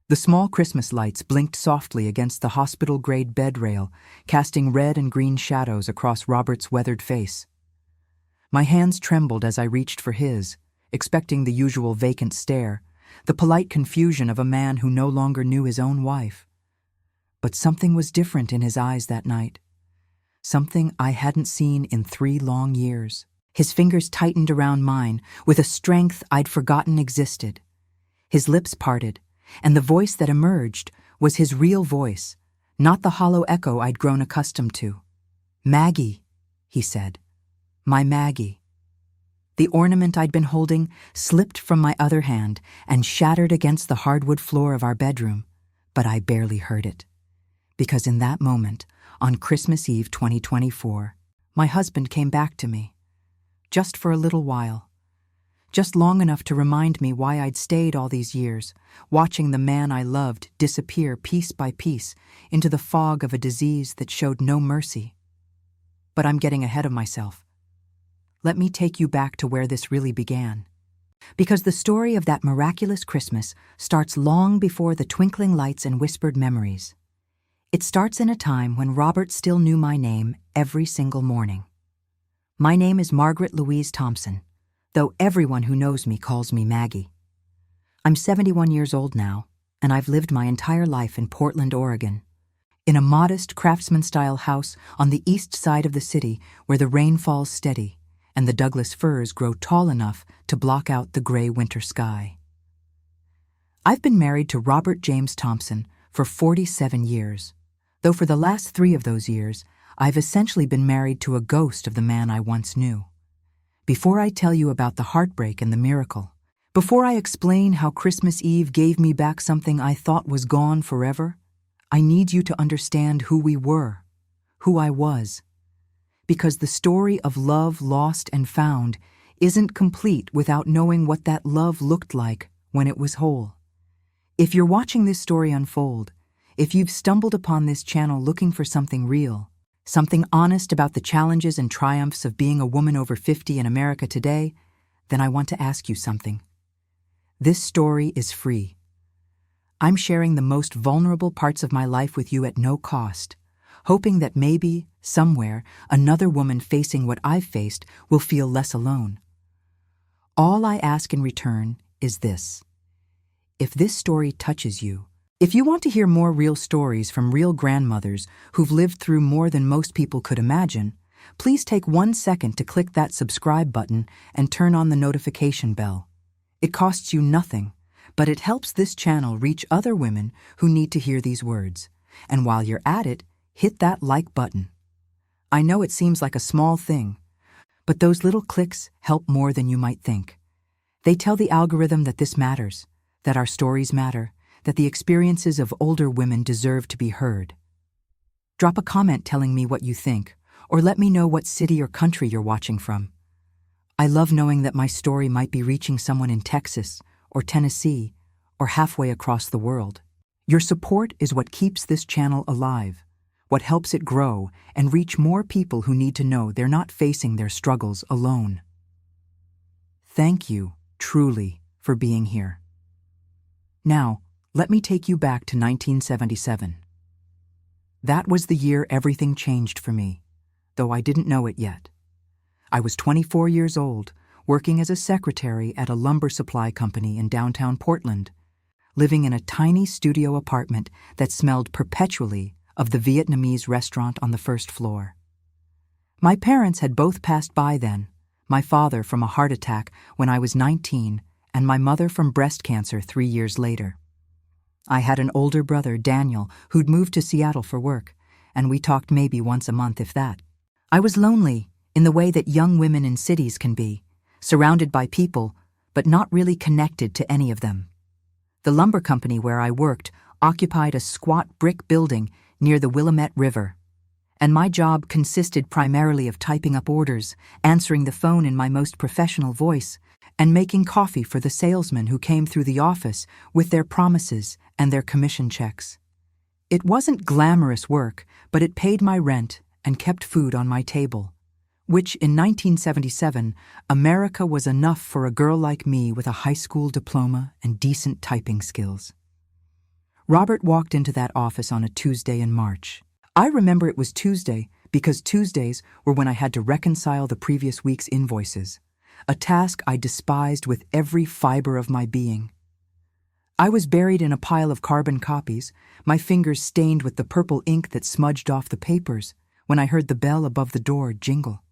The small Christmas lights blinked softly against the hospital-grade bed rail, casting red and green shadows across Robert's weathered face. My hands trembled as I reached for his, expecting the usual vacant stare, the polite confusion of a man who no longer knew his own wife. But something was different in his eyes that night. Something I hadn't seen in 3 long years. His fingers tightened around mine with a strength I'd forgotten existed. His lips parted, and the voice that emerged was his real voice, not the hollow echo I'd grown accustomed to. "Maggie," he said. "My Maggie." The ornament I'd been holding slipped from my other hand and shattered against the hardwood floor of our bedroom, but I barely heard it. Because in that moment, on Christmas Eve 2024, my husband came back to me. Just for a little while. Just long enough to remind me why I'd stayed all these years, watching the man I loved disappear piece by piece into the fog of a disease that showed no mercy. But I'm getting ahead of myself. Let me take you back to where this really began. Because the story of that miraculous Christmas starts long before the twinkling lights and whispered memories. It starts in a time when Robert still knew my name every single morning. My name is Margaret Louise Thompson, though everyone who knows me calls me Maggie. I'm 71 years old now, and I've lived my entire life in Portland, Oregon, in a modest craftsman-style house on the east side of the city where the rain falls steady and the Douglas firs grow tall enough to block out the gray winter sky. I've been married to Robert James Thompson for 47 years, though for the last 3 of those years, I've essentially been married to a ghost of the man I once knew. Before I tell you about the heartbreak and the miracle, before I explain how Christmas Eve gave me back something I thought was gone forever, I need you to understand who we were, who I was. Because the story of love lost and found isn't complete without knowing what that love looked like when it was whole. If you're watching this story unfold, if you've stumbled upon this channel looking for something real, something honest about the challenges and triumphs of being a woman over 50 in America today, then I want to ask you something. This story is free. I'm sharing the most vulnerable parts of my life with you at no cost, hoping that maybe, somewhere, another woman facing what I've faced will feel less alone. All I ask in return is this. If this story touches you, if you want to hear more real stories from real grandmothers who've lived through more than most people could imagine, please take 1 second to click that subscribe button and turn on the notification bell. It costs you nothing, but it helps this channel reach other women who need to hear these words. And while you're at it, hit that like button. I know it seems like a small thing, but those little clicks help more than you might think. They tell the algorithm that this matters, that our stories matter, that the experiences of older women deserve to be heard. Drop a comment telling me what you think, or let me know what city or country you're watching from. I love knowing that my story might be reaching someone in Texas, or Tennessee, or halfway across the world. Your support is what keeps this channel alive, what helps it grow and reach more people who need to know they're not facing their struggles alone. Thank you, truly, for being here. Now, let me take you back to 1977. That was the year everything changed for me, though I didn't know it yet. I was 24 years old, working as a secretary at a lumber supply company in downtown Portland, living in a tiny studio apartment that smelled perpetually of the Vietnamese restaurant on the first floor. My parents had both passed by then, my father from a heart attack when I was 19, and my mother from breast cancer 3 years later. I had an older brother, Daniel, who'd moved to Seattle for work, and we talked maybe once a month, if that. I was lonely in the way that young women in cities can be, surrounded by people, but not really connected to any of them. The lumber company where I worked occupied a squat brick building near the Willamette River, and my job consisted primarily of typing up orders, answering the phone in my most professional voice, and making coffee for the salesmen who came through the office with their promises and their commission checks. It wasn't glamorous work, but it paid my rent and kept food on my table, which in 1977, America was enough for a girl like me with a high school diploma and decent typing skills. Robert walked into that office on a Tuesday in March. I remember it was Tuesday because Tuesdays were when I had to reconcile the previous week's invoices, a task I despised with every fiber of my being. I was buried in a pile of carbon copies, my fingers stained with the purple ink that smudged off the papers, when I heard the bell above the door jingle.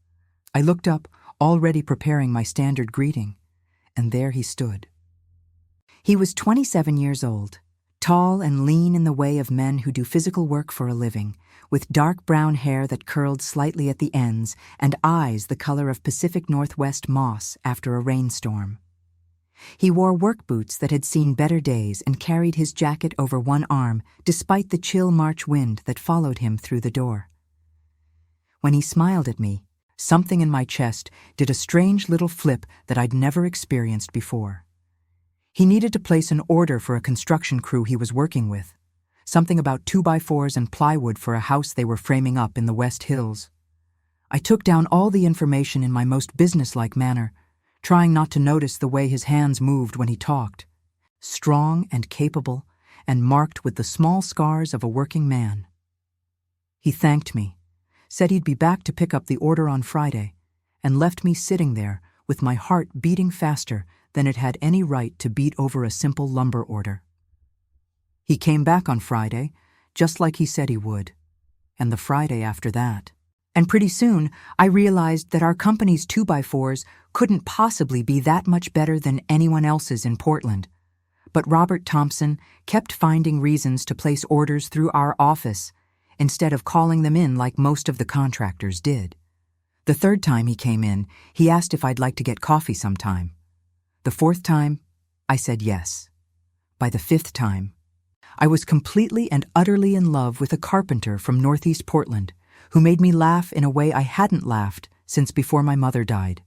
I looked up, already preparing my standard greeting, and there he stood. He was 27 years old, tall and lean in the way of men who do physical work for a living, with dark brown hair that curled slightly at the ends and eyes the color of Pacific Northwest moss after a rainstorm. He wore work boots that had seen better days and carried his jacket over one arm despite the chill March wind that followed him through the door. When he smiled at me, something in my chest did a strange little flip that I'd never experienced before. He needed to place an order for a construction crew he was working with, something about 2x4s and plywood for a house they were framing up in the West Hills. I took down all the information in my most businesslike manner, trying not to notice the way his hands moved when he talked, strong and capable and marked with the small scars of a working man. He thanked me, said he'd be back to pick up the order on Friday, and left me sitting there with my heart beating faster than it had any right to beat over a simple lumber order. He came back on Friday, just like he said he would, and the Friday after that. And pretty soon, I realized that our company's 2x4s couldn't possibly be that much better than anyone else's in Portland. But Robert Thompson kept finding reasons to place orders through our office, instead of calling them in like most of the contractors did. The third time he came in, he asked if I'd like to get coffee sometime. The fourth time, I said yes. By the fifth time, I was completely and utterly in love with a carpenter from Northeast Portland who made me laugh in a way I hadn't laughed since before my mother died.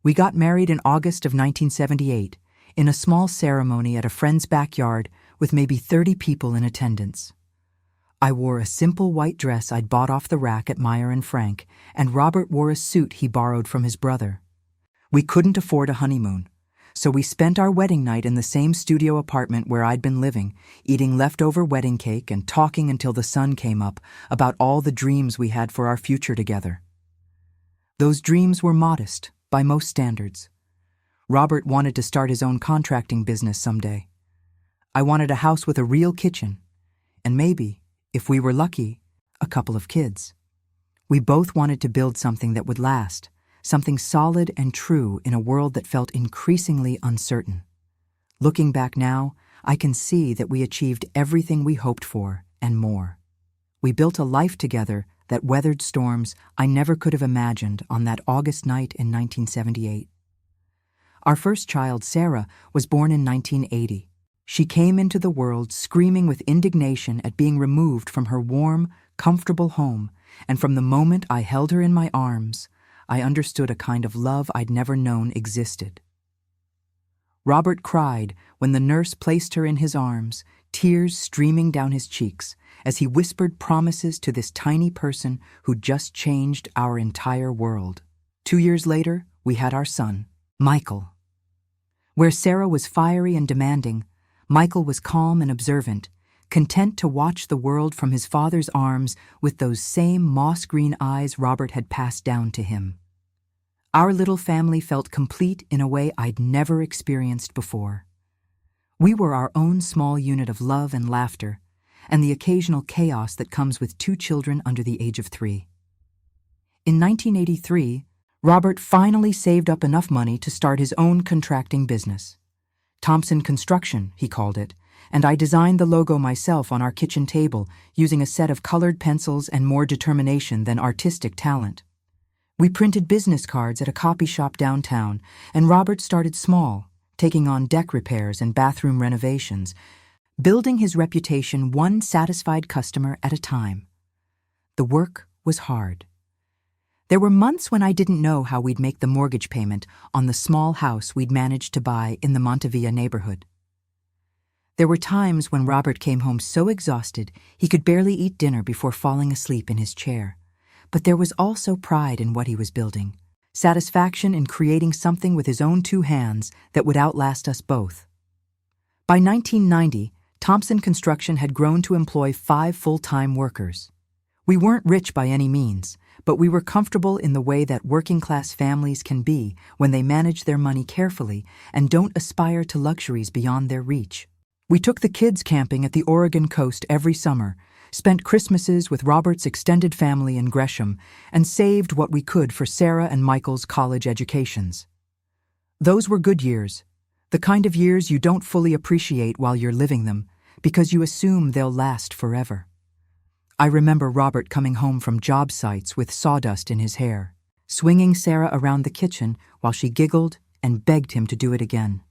We got married in August of 1978 in a small ceremony at a friend's backyard with maybe 30 people in attendance. I wore a simple white dress I'd bought off the rack at Meyer & Frank, and Robert wore a suit he borrowed from his brother. We couldn't afford a honeymoon, so we spent our wedding night in the same studio apartment where I'd been living, eating leftover wedding cake and talking until the sun came up about all the dreams we had for our future together. Those dreams were modest, by most standards. Robert wanted to start his own contracting business someday. I wanted a house with a real kitchen, and maybe, if we were lucky, a couple of kids. We both wanted to build something that would last, something solid and true in a world that felt increasingly uncertain. Looking back now, I can see that we achieved everything we hoped for and more. We built a life together that weathered storms I never could have imagined on that August night in 1978. Our first child, Sarah, was born in 1980. She came into the world screaming with indignation at being removed from her warm, comfortable home, and from the moment I held her in my arms, I understood a kind of love I'd never known existed. Robert cried when the nurse placed her in his arms, tears streaming down his cheeks, as he whispered promises to this tiny person who'd just changed our entire world. 2 years later, we had our son, Michael. Where Sarah was fiery and demanding, Michael was calm and observant, content to watch the world from his father's arms with those same moss-green eyes Robert had passed down to him. Our little family felt complete in a way I'd never experienced before. We were our own small unit of love and laughter, and the occasional chaos that comes with 2 children under the age of 3. In 1983, Robert finally saved up enough money to start his own contracting business. Thompson Construction, he called it, and I designed the logo myself on our kitchen table using a set of colored pencils and more determination than artistic talent. We printed business cards at a copy shop downtown, and Robert started small, taking on deck repairs and bathroom renovations, building his reputation one satisfied customer at a time. The work was hard. There were months when I didn't know how we'd make the mortgage payment on the small house we'd managed to buy in the Montevilla neighborhood. There were times when Robert came home so exhausted he could barely eat dinner before falling asleep in his chair. But there was also pride in what he was building, satisfaction in creating something with his own 2 hands that would outlast us both. By 1990, Thompson Construction had grown to employ 5 full-time workers. We weren't rich by any means, but we were comfortable in the way that working-class families can be when they manage their money carefully and don't aspire to luxuries beyond their reach. We took the kids camping at the Oregon coast every summer, spent Christmases with Robert's extended family in Gresham, and saved what we could for Sarah and Michael's college educations. Those were good years, the kind of years you don't fully appreciate while you're living them, because you assume they'll last forever. I remember Robert coming home from job sites with sawdust in his hair, swinging Sarah around the kitchen while she giggled and begged him to do it again.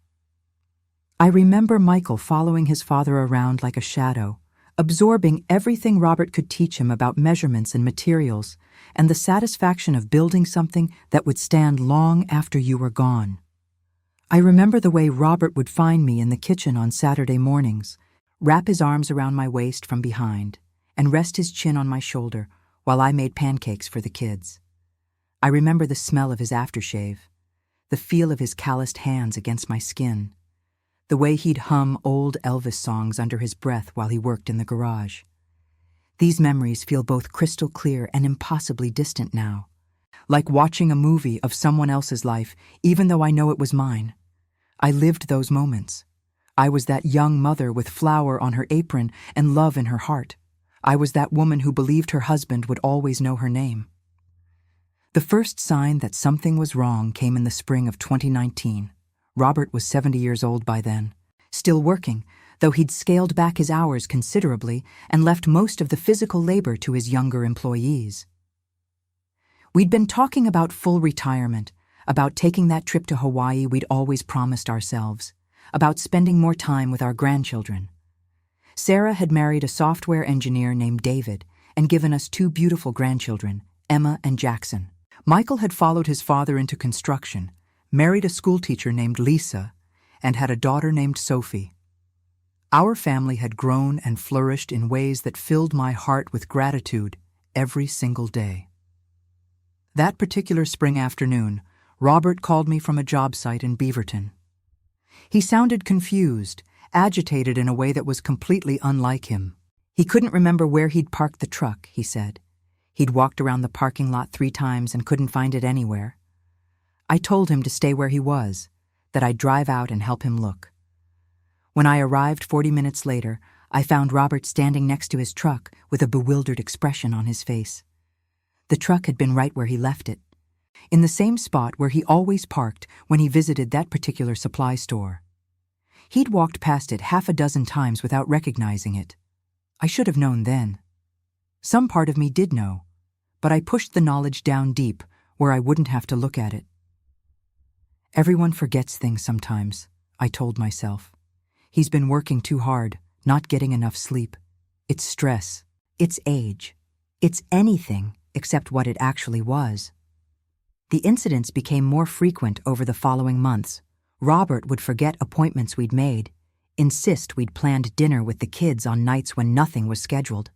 I remember Michael following his father around like a shadow, absorbing everything Robert could teach him about measurements and materials, and the satisfaction of building something that would stand long after you were gone. I remember the way Robert would find me in the kitchen on Saturday mornings, wrap his arms around my waist from behind, and rest his chin on my shoulder while I made pancakes for the kids. I remember the smell of his aftershave, the feel of his calloused hands against my skin, the way he'd hum old Elvis songs under his breath while he worked in the garage. These memories feel both crystal clear and impossibly distant now, like watching a movie of someone else's life, even though I know it was mine. I lived those moments. I was that young mother with flour on her apron and love in her heart. I was that woman who believed her husband would always know her name. The first sign that something was wrong came in the spring of 2019. Robert was 70 years old by then, still working, though he'd scaled back his hours considerably and left most of the physical labor to his younger employees. We'd been talking about full retirement, about taking that trip to Hawaii we'd always promised ourselves, about spending more time with our grandchildren. Sarah had married a software engineer named David and given us 2 beautiful grandchildren, Emma and Jackson. Michael had followed his father into construction, married a schoolteacher named Lisa, and had a daughter named Sophie. Our family had grown and flourished in ways that filled my heart with gratitude every single day. That particular spring afternoon, Robert called me from a job site in Beaverton. He sounded confused, agitated in a way that was completely unlike him. He couldn't remember where he'd parked the truck, he said. He'd walked around the parking lot 3 times and couldn't find it anywhere. I told him to stay where he was, that I'd drive out and help him look. When I arrived 40 minutes later, I found Robert standing next to his truck with a bewildered expression on his face. The truck had been right where he left it, in the same spot where he always parked when he visited that particular supply store. He'd walked past it 6 times without recognizing it. I should have known then. Some part of me did know, but I pushed the knowledge down deep where I wouldn't have to look at it. Everyone forgets things sometimes, I told myself. He's been working too hard, not getting enough sleep. It's stress. It's age. It's anything except what it actually was. The incidents became more frequent over the following months. Robert would forget appointments we'd made, insist we'd planned dinner with the kids on nights when nothing was scheduled.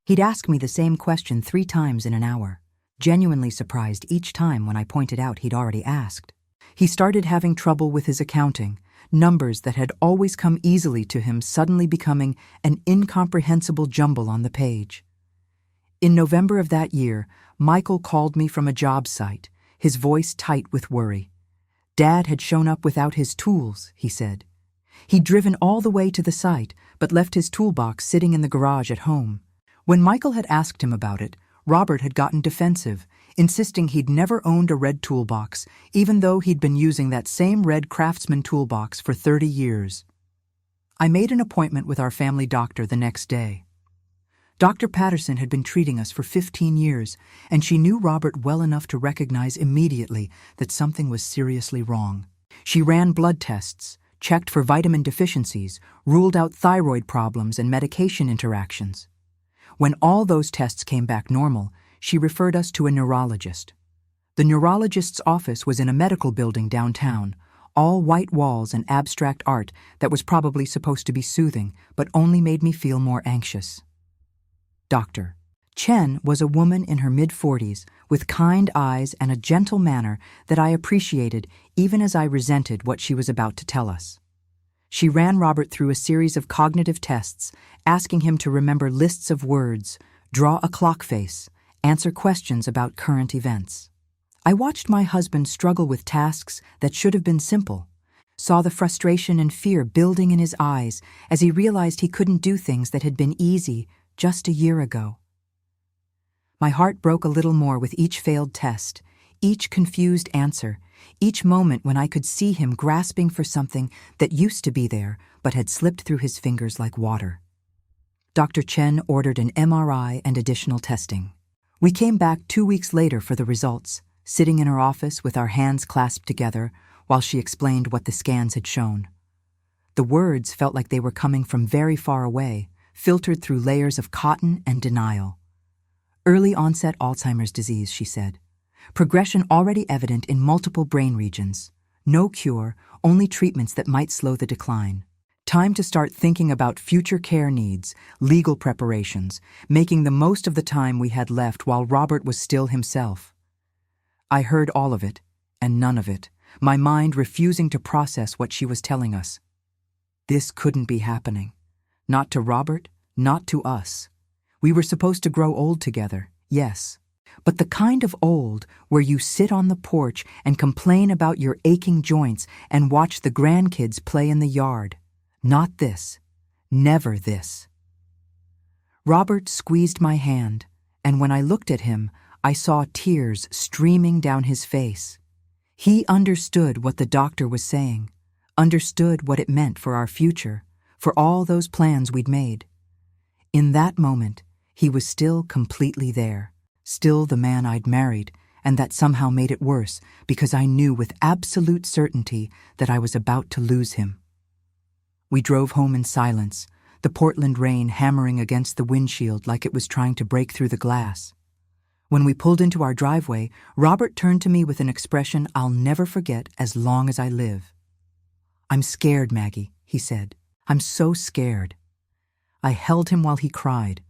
He'd ask me the same question 3 times in an hour, genuinely surprised each time when I pointed out he'd already asked. He started having trouble with his accounting, numbers that had always come easily to him suddenly becoming an incomprehensible jumble on the page. In November of that year, Michael called me from a job site, his voice tight with worry. Dad had shown up without his tools, he said. He'd driven all the way to the site, but left his toolbox sitting in the garage at home. When Michael had asked him about it, Robert had gotten defensive, insisting he'd never owned a red toolbox, even though he'd been using that same red Craftsman toolbox for 30 years. I made an appointment with our family doctor the next day. Dr. Patterson had been treating us for 15 years, and she knew Robert well enough to recognize immediately that something was seriously wrong. She ran blood tests, checked for vitamin deficiencies, ruled out thyroid problems and medication interactions. When all those tests came back normal, she referred us to a neurologist. The neurologist's office was in a medical building downtown, all white walls and abstract art that was probably supposed to be soothing, but only made me feel more anxious. Dr. Chen was a woman in her mid-40s with kind eyes and a gentle manner that I appreciated even as I resented what she was about to tell us. She ran Robert through a series of cognitive tests, asking him to remember lists of words, draw a clock face, answer questions about current events. I watched my husband struggle with tasks that should have been simple, saw the frustration and fear building in his eyes as he realized he couldn't do things that had been easy just a year ago. My heart broke a little more with each failed test, each confused answer, each moment when I could see him grasping for something that used to be there but had slipped through his fingers like water. Dr. Chen ordered an MRI and additional testing. We came back 2 weeks later for the results, sitting in her office with our hands clasped together while she explained what the scans had shown. The words felt like they were coming from very far away, filtered through layers of cotton and denial. Early-onset Alzheimer's disease, she said. Progression already evident in multiple brain regions. No cure, only treatments that might slow the decline. Time to start thinking about future care needs, legal preparations, making the most of the time we had left while Robert was still himself. I heard all of it, and none of it, my mind refusing to process what she was telling us. This couldn't be happening. Not to Robert, not to us. We were supposed to grow old together, yes. But the kind of old where you sit on the porch and complain about your aching joints and watch the grandkids play in the yard. Not this. Never this. Robert squeezed my hand, and when I looked at him, I saw tears streaming down his face. He understood what the doctor was saying, understood what it meant for our future, for all those plans we'd made. In that moment, he was still completely there. Still the man I'd married, and that somehow made it worse because I knew with absolute certainty that I was about to lose him. We drove home in silence, the Portland rain hammering against the windshield like it was trying to break through the glass. When we pulled into our driveway, Robert turned to me with an expression I'll never forget as long as I live. "I'm scared, Maggie," he said. "I'm so scared." I held him while he cried.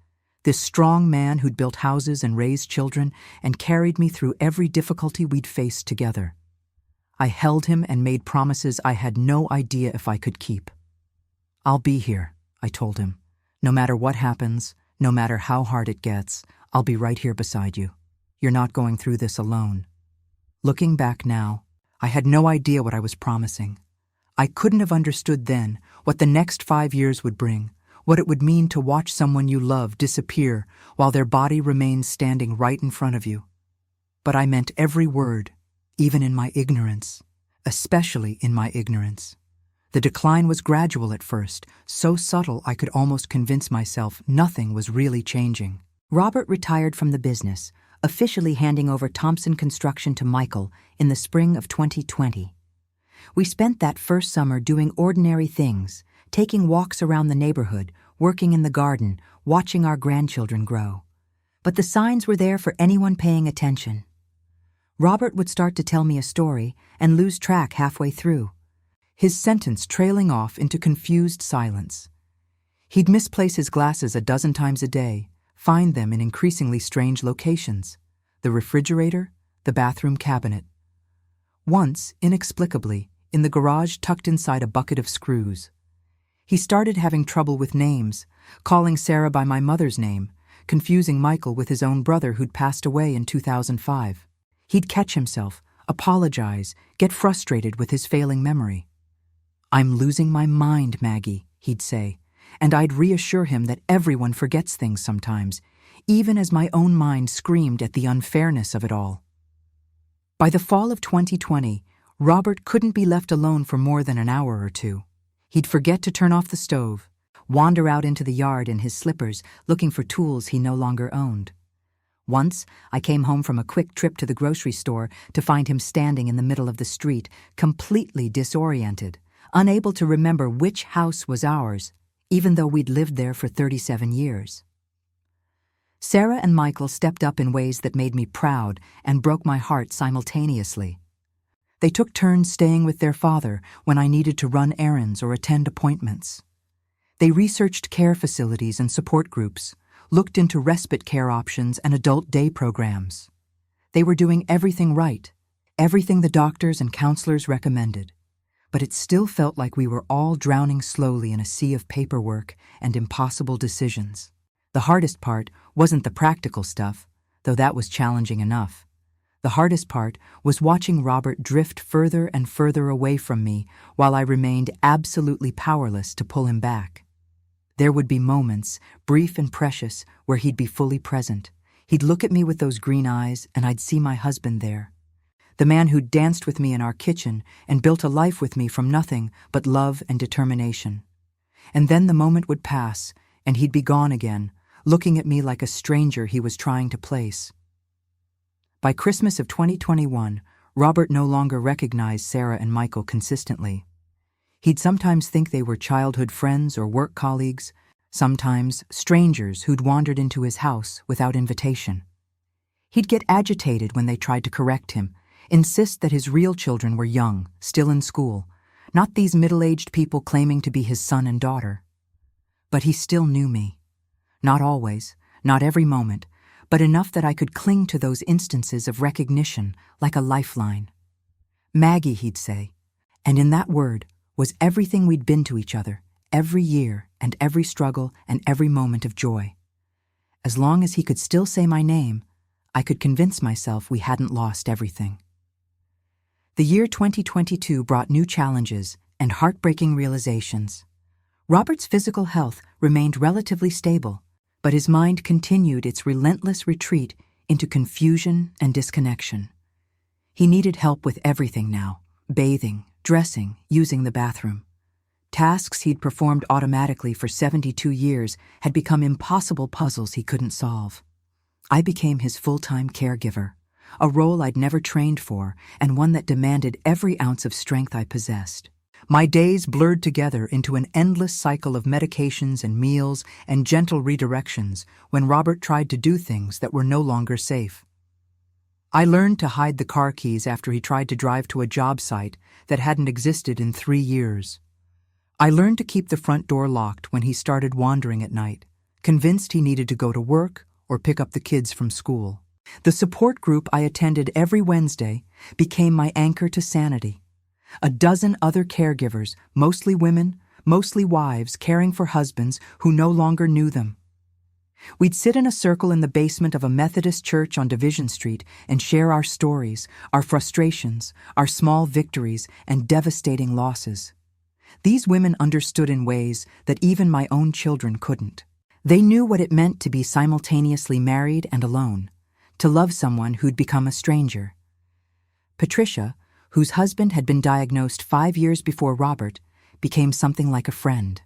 This strong man who'd built houses and raised children and carried me through every difficulty we'd faced together. I held him and made promises I had no idea if I could keep. "I'll be here," I told him. "No matter what happens, no matter how hard it gets, I'll be right here beside you. You're not going through this alone." Looking back now, I had no idea what I was promising. I couldn't have understood then what the next 5 years would bring, what it would mean to watch someone you love disappear while their body remains standing right in front of you. But I meant every word, even in my ignorance, especially in my ignorance. The decline was gradual at first, so subtle I could almost convince myself nothing was really changing. Robert retired from the business, officially handing over Thompson Construction to Michael in the spring of 2020. We spent that first summer doing ordinary things, taking walks around the neighborhood, working in the garden, watching our grandchildren grow. But the signs were there for anyone paying attention. Robert would start to tell me a story and lose track halfway through, his sentence trailing off into confused silence. He'd misplace his glasses a dozen times a day, find them in increasingly strange locations: the refrigerator, the bathroom cabinet. Once, inexplicably, in the garage tucked inside a bucket of screws. He started having trouble with names, calling Sarah by my mother's name, confusing Michael with his own brother who'd passed away in 2005. He'd catch himself, apologize, get frustrated with his failing memory. "I'm losing my mind, Maggie," he'd say, and I'd reassure him that everyone forgets things sometimes, even as my own mind screamed at the unfairness of it all. By the fall of 2020, Robert couldn't be left alone for more than an hour or two. He'd forget to turn off the stove, wander out into the yard in his slippers looking for tools he no longer owned. Once, I came home from a quick trip to the grocery store to find him standing in the middle of the street, completely disoriented, unable to remember which house was ours, even though we'd lived there for 37 years. Sarah and Michael stepped up in ways that made me proud and broke my heart simultaneously. They took turns staying with their father when I needed to run errands or attend appointments. They researched care facilities and support groups, looked into respite care options and adult day programs. They were doing everything right, everything the doctors and counselors recommended. but it still felt like we were all drowning slowly in a sea of paperwork and impossible decisions. The hardest part wasn't the practical stuff, though that was challenging enough. The hardest part was watching Robert drift further and further away from me while I remained absolutely powerless to pull him back. There would be moments, brief and precious, where he'd be fully present. He'd look at me with those green eyes, and I'd see my husband there. The man who'd danced with me in our kitchen and built a life with me from nothing but love and determination. And then the moment would pass, and he'd be gone again, looking at me like a stranger he was trying to place. By Christmas of 2021, Robert no longer recognized Sarah and Michael consistently. He'd sometimes think they were childhood friends or work colleagues, sometimes strangers who'd wandered into his house without invitation. He'd get agitated when they tried to correct him, insist that his real children were young, still in school, not these middle-aged people claiming to be his son and daughter. But he still knew me. Not always, not every moment, but enough that I could cling to those instances of recognition like a lifeline. Maggie, he'd say, and in that word was everything we'd been to each other, every year and every struggle and every moment of joy. As long as he could still say my name, I could convince myself we hadn't lost everything. The year 2022 brought new challenges and heartbreaking realizations. Robert's physical health remained relatively stable, but his mind continued its relentless retreat into confusion and disconnection. He needed help with everything now: bathing, dressing, using the bathroom. Tasks he'd performed automatically for 72 years had become impossible puzzles he couldn't solve. I became his full-time caregiver, a role I'd never trained for and one that demanded every ounce of strength I possessed. My days blurred together into an endless cycle of medications and meals and gentle redirections when Robert tried to do things that were no longer safe. I learned to hide the car keys after he tried to drive to a job site that hadn't existed in 3 years. I learned to keep the front door locked when he started wandering at night, convinced he needed to go to work or pick up the kids from school. The support group I attended every Wednesday became my anchor to sanity. A dozen other caregivers, mostly women, mostly wives, caring for husbands who no longer knew them. We'd sit in a circle in the basement of a Methodist church on Division Street and share our stories, our frustrations, our small victories, and devastating losses. These women understood in ways that even my own children couldn't. They knew what it meant to be simultaneously married and alone, to love someone who'd become a stranger. Patricia, whose husband had been diagnosed 5 years before Robert, became something like a friend.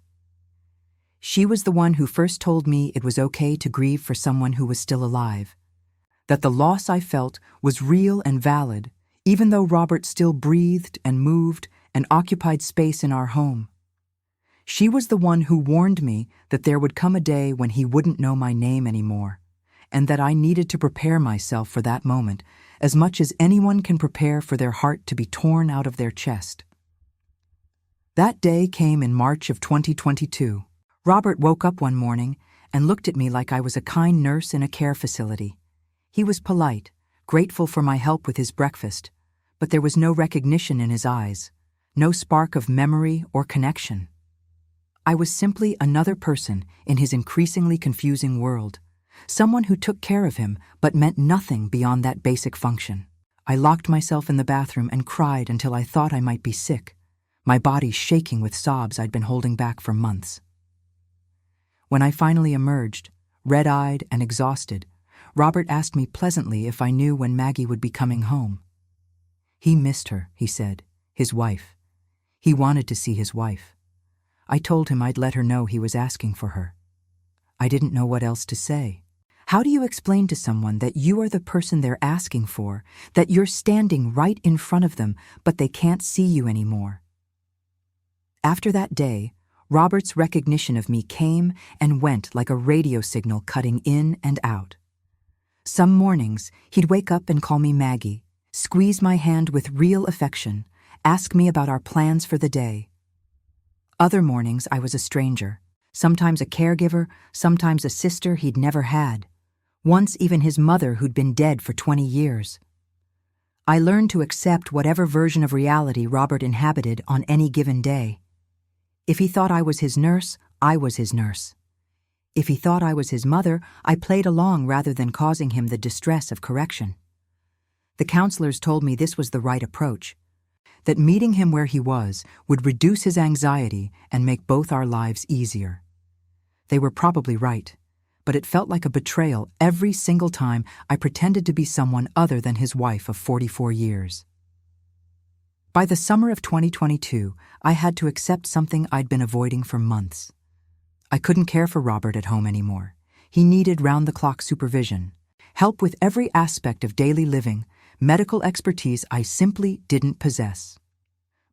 She was the one who first told me it was okay to grieve for someone who was still alive, that the loss I felt was real and valid, even though Robert still breathed and moved and occupied space in our home. She was the one who warned me that there would come a day when he wouldn't know my name anymore, and that I needed to prepare myself for that moment as much as anyone can prepare for their heart to be torn out of their chest. That day came in March of 2022. Robert woke up one morning and looked at me like I was a kind nurse in a care facility. He was polite, grateful for my help with his breakfast, but there was no recognition in his eyes, no spark of memory or connection. I was simply another person in his increasingly confusing world, someone who took care of him but meant nothing beyond that basic function. I locked myself in the bathroom and cried until I thought I might be sick, my body shaking with sobs I'd been holding back for months. When I finally emerged, red-eyed and exhausted, Robert asked me pleasantly if I knew when Maggie would be coming home. He missed her, he said, his wife. He wanted to see his wife. I told him I'd let her know he was asking for her. I didn't know what else to say. How do you explain to someone that you are the person they're asking for, that you're standing right in front of them, but they can't see you anymore? After that day, Robert's recognition of me came and went like a radio signal cutting in and out. Some mornings, he'd wake up and call me Maggie, squeeze my hand with real affection, ask me about our plans for the day. Other mornings, I was a stranger, sometimes a caregiver, sometimes a sister he'd never had, once even his mother who'd been dead for 20 years. I learned to accept whatever version of reality Robert inhabited on any given day. If he thought I was his nurse, I was his nurse. If he thought I was his mother, I played along rather than causing him the distress of correction. The counselors told me this was the right approach, that meeting him where he was would reduce his anxiety and make both our lives easier. They were probably right, but it felt like a betrayal every single time I pretended to be someone other than his wife of 44 years. By the summer of 2022, I had to accept something I'd been avoiding for months. I couldn't care for Robert at home anymore. He needed round-the-clock supervision, help with every aspect of daily living, medical expertise I simply didn't possess.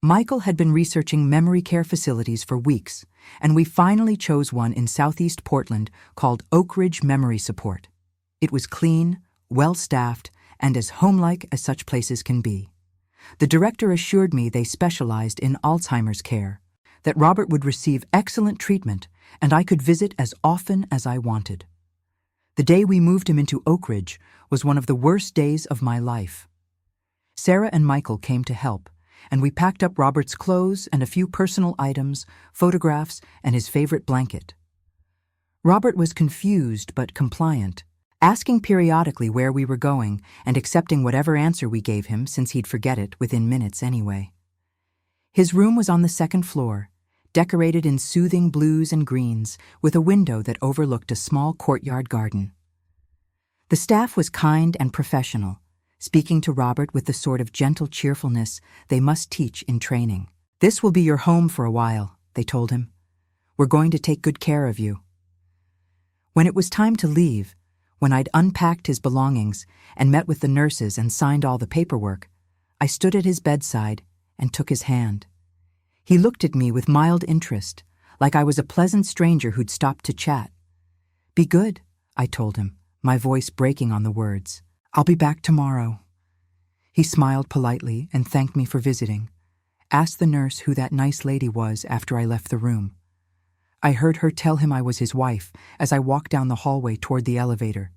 Michael had been researching memory care facilities for weeks, and we finally chose one in southeast Portland called Oak Ridge Memory Support. It was clean, well-staffed, and as homelike as such places can be. The director assured me they specialized in Alzheimer's care, that Robert would receive excellent treatment, and I could visit as often as I wanted. The day we moved him into Oak Ridge was one of the worst days of my life. Sarah and Michael came to help, and we packed up Robert's clothes and a few personal items, photographs, and his favorite blanket. Robert was confused but compliant, asking periodically where we were going and accepting whatever answer we gave him since he'd forget it within minutes anyway. His room was on the second floor, decorated in soothing blues and greens, with a window that overlooked a small courtyard garden. The staff was kind and professional, speaking to Robert with the sort of gentle cheerfulness they must teach in training. "This will be your home for a while," they told him. "We're going to take good care of you." When it was time to leave, when I'd unpacked his belongings and met with the nurses and signed all the paperwork, I stood at his bedside and took his hand. He looked at me with mild interest, like I was a pleasant stranger who'd stopped to chat. "Be good," I told him, my voice breaking on the words. "I'll be back tomorrow." He smiled politely and thanked me for visiting, asked the nurse who that nice lady was after I left the room. I heard her tell him I was his wife as I walked down the hallway toward the elevator,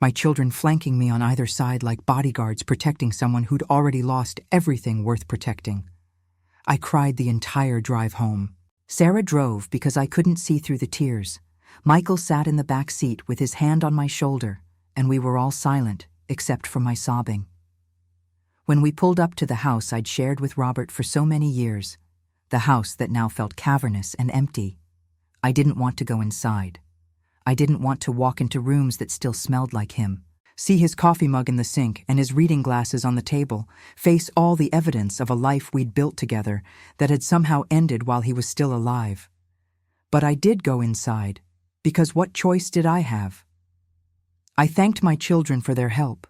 my children flanking me on either side like bodyguards protecting someone who'd already lost everything worth protecting. I cried the entire drive home. Sarah drove because I couldn't see through the tears. Michael sat in the back seat with his hand on my shoulder, and we were all silent, except for my sobbing. When we pulled up to the house I'd shared with Robert for so many years, the house that now felt cavernous and empty, I didn't want to go inside. I didn't want to walk into rooms that still smelled like him, see his coffee mug in the sink and his reading glasses on the table, face all the evidence of a life we'd built together that had somehow ended while he was still alive. But I did go inside, because what choice did I have? I thanked my children for their help,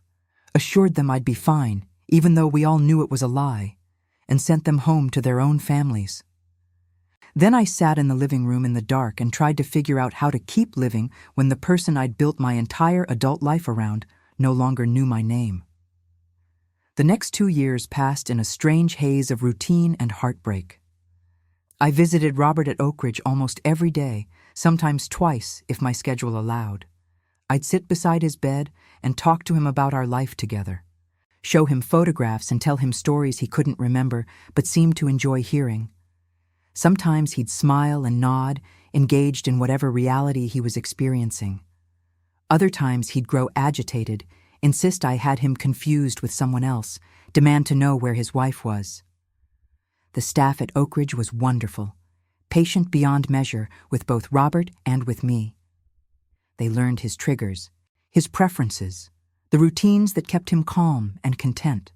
assured them I'd be fine, even though we all knew it was a lie, and sent them home to their own families. Then I sat in the living room in the dark and tried to figure out how to keep living when the person I'd built my entire adult life around no longer knew my name. The next 2 years passed in a strange haze of routine and heartbreak. I visited Robert at Oak Ridge almost every day, sometimes twice if my schedule allowed. I'd sit beside his bed and talk to him about our life together, show him photographs and tell him stories he couldn't remember but seemed to enjoy hearing. Sometimes he'd smile and nod, engaged in whatever reality he was experiencing. Other times he'd grow agitated, insist I had him confused with someone else, demand to know where his wife was. The staff at Oak Ridge was wonderful, patient beyond measure with both Robert and with me. They learned his triggers, his preferences, the routines that kept him calm and content.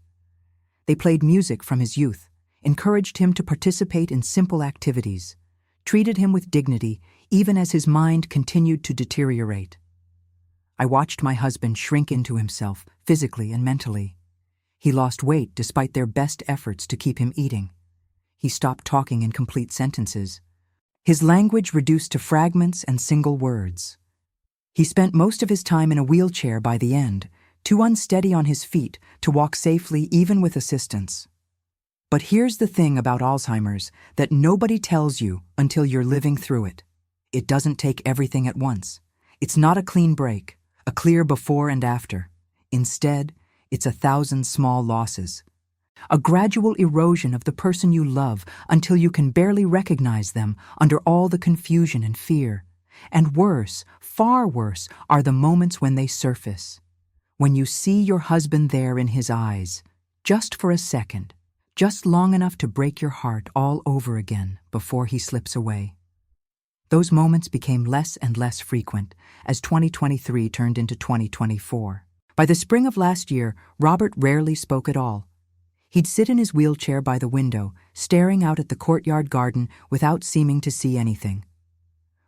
They played music from his youth, encouraged him to participate in simple activities, treated him with dignity even as his mind continued to deteriorate. I watched my husband shrink into himself, physically and mentally. He lost weight despite their best efforts to keep him eating. He stopped talking in complete sentences. His language reduced to fragments and single words. He spent most of his time in a wheelchair by the end, too unsteady on his feet to walk safely even with assistance. But here's the thing about Alzheimer's that nobody tells you until you're living through it. It doesn't take everything at once. It's not a clean break, a clear before and after. Instead, it's 1,000 small losses. A gradual erosion of the person you love until you can barely recognize them under all the confusion and fear. And worse, far worse, are the moments when they surface. When you see your husband there in his eyes, just for a second, just long enough to break your heart all over again before he slips away. Those moments became less and less frequent as 2023 turned into 2024. By the spring of last year, Robert rarely spoke at all. He'd sit in his wheelchair by the window, staring out at the courtyard garden without seeming to see anything.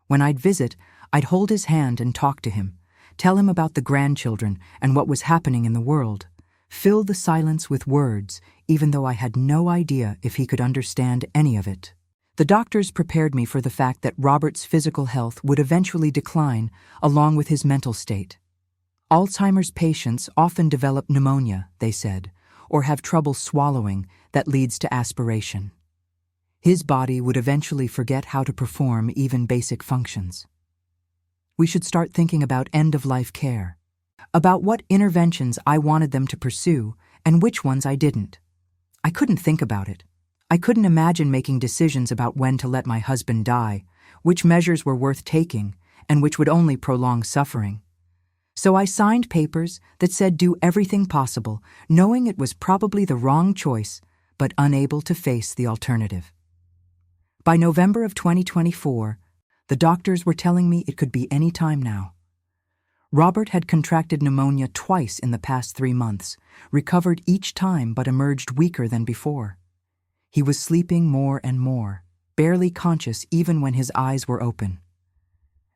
When I'd visit, I'd hold his hand and talk to him, tell him about the grandchildren and what was happening in the world, fill the silence with words, even though I had no idea if he could understand any of it. The doctors prepared me for the fact that Robert's physical health would eventually decline along with his mental state. Alzheimer's patients often develop pneumonia, they said, or have trouble swallowing that leads to aspiration. His body would eventually forget how to perform even basic functions. We should start thinking about end-of-life care, about what interventions I wanted them to pursue and which ones I didn't. I couldn't think about it. I couldn't imagine making decisions about when to let my husband die, which measures were worth taking, and which would only prolong suffering. So I signed papers that said do everything possible, knowing it was probably the wrong choice, but unable to face the alternative. By November of 2024, the doctors were telling me it could be any time now. Robert had contracted pneumonia twice in the past 3 months, recovered each time but emerged weaker than before. He was sleeping more and more, barely conscious even when his eyes were open.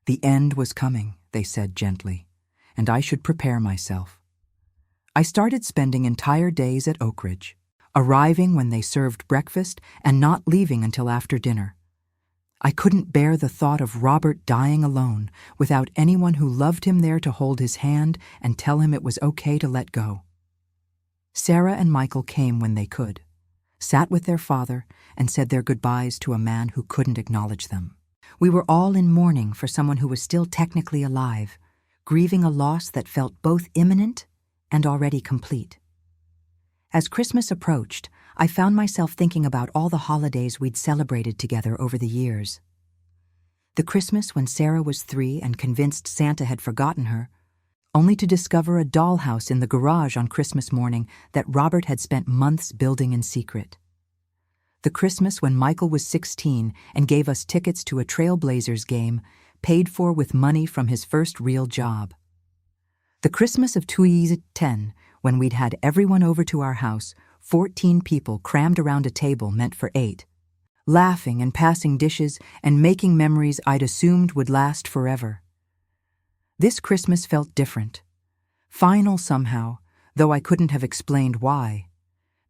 The end was coming, they said gently, and I should prepare myself. I started spending entire days at Oak Ridge, arriving when they served breakfast and not leaving until after dinner. I couldn't bear the thought of Robert dying alone without anyone who loved him there to hold his hand and tell him it was okay to let go. Sarah and Michael came when they could, sat with their father, and said their goodbyes to a man who couldn't acknowledge them. We were all in mourning for someone who was still technically alive, grieving a loss that felt both imminent and already complete. As Christmas approached, I found myself thinking about all the holidays we'd celebrated together over the years. The Christmas when Sarah was 3 and convinced Santa had forgotten her, only to discover a dollhouse in the garage on Christmas morning that Robert had spent months building in secret. The Christmas when Michael was 16 and gave us tickets to a Trailblazers game, paid for with money from his first real job. The Christmas of 2010, when we'd had everyone over to our house, 14 people crammed around a table meant for 8, laughing and passing dishes and making memories I'd assumed would last forever. This Christmas felt different, final somehow, though I couldn't have explained why.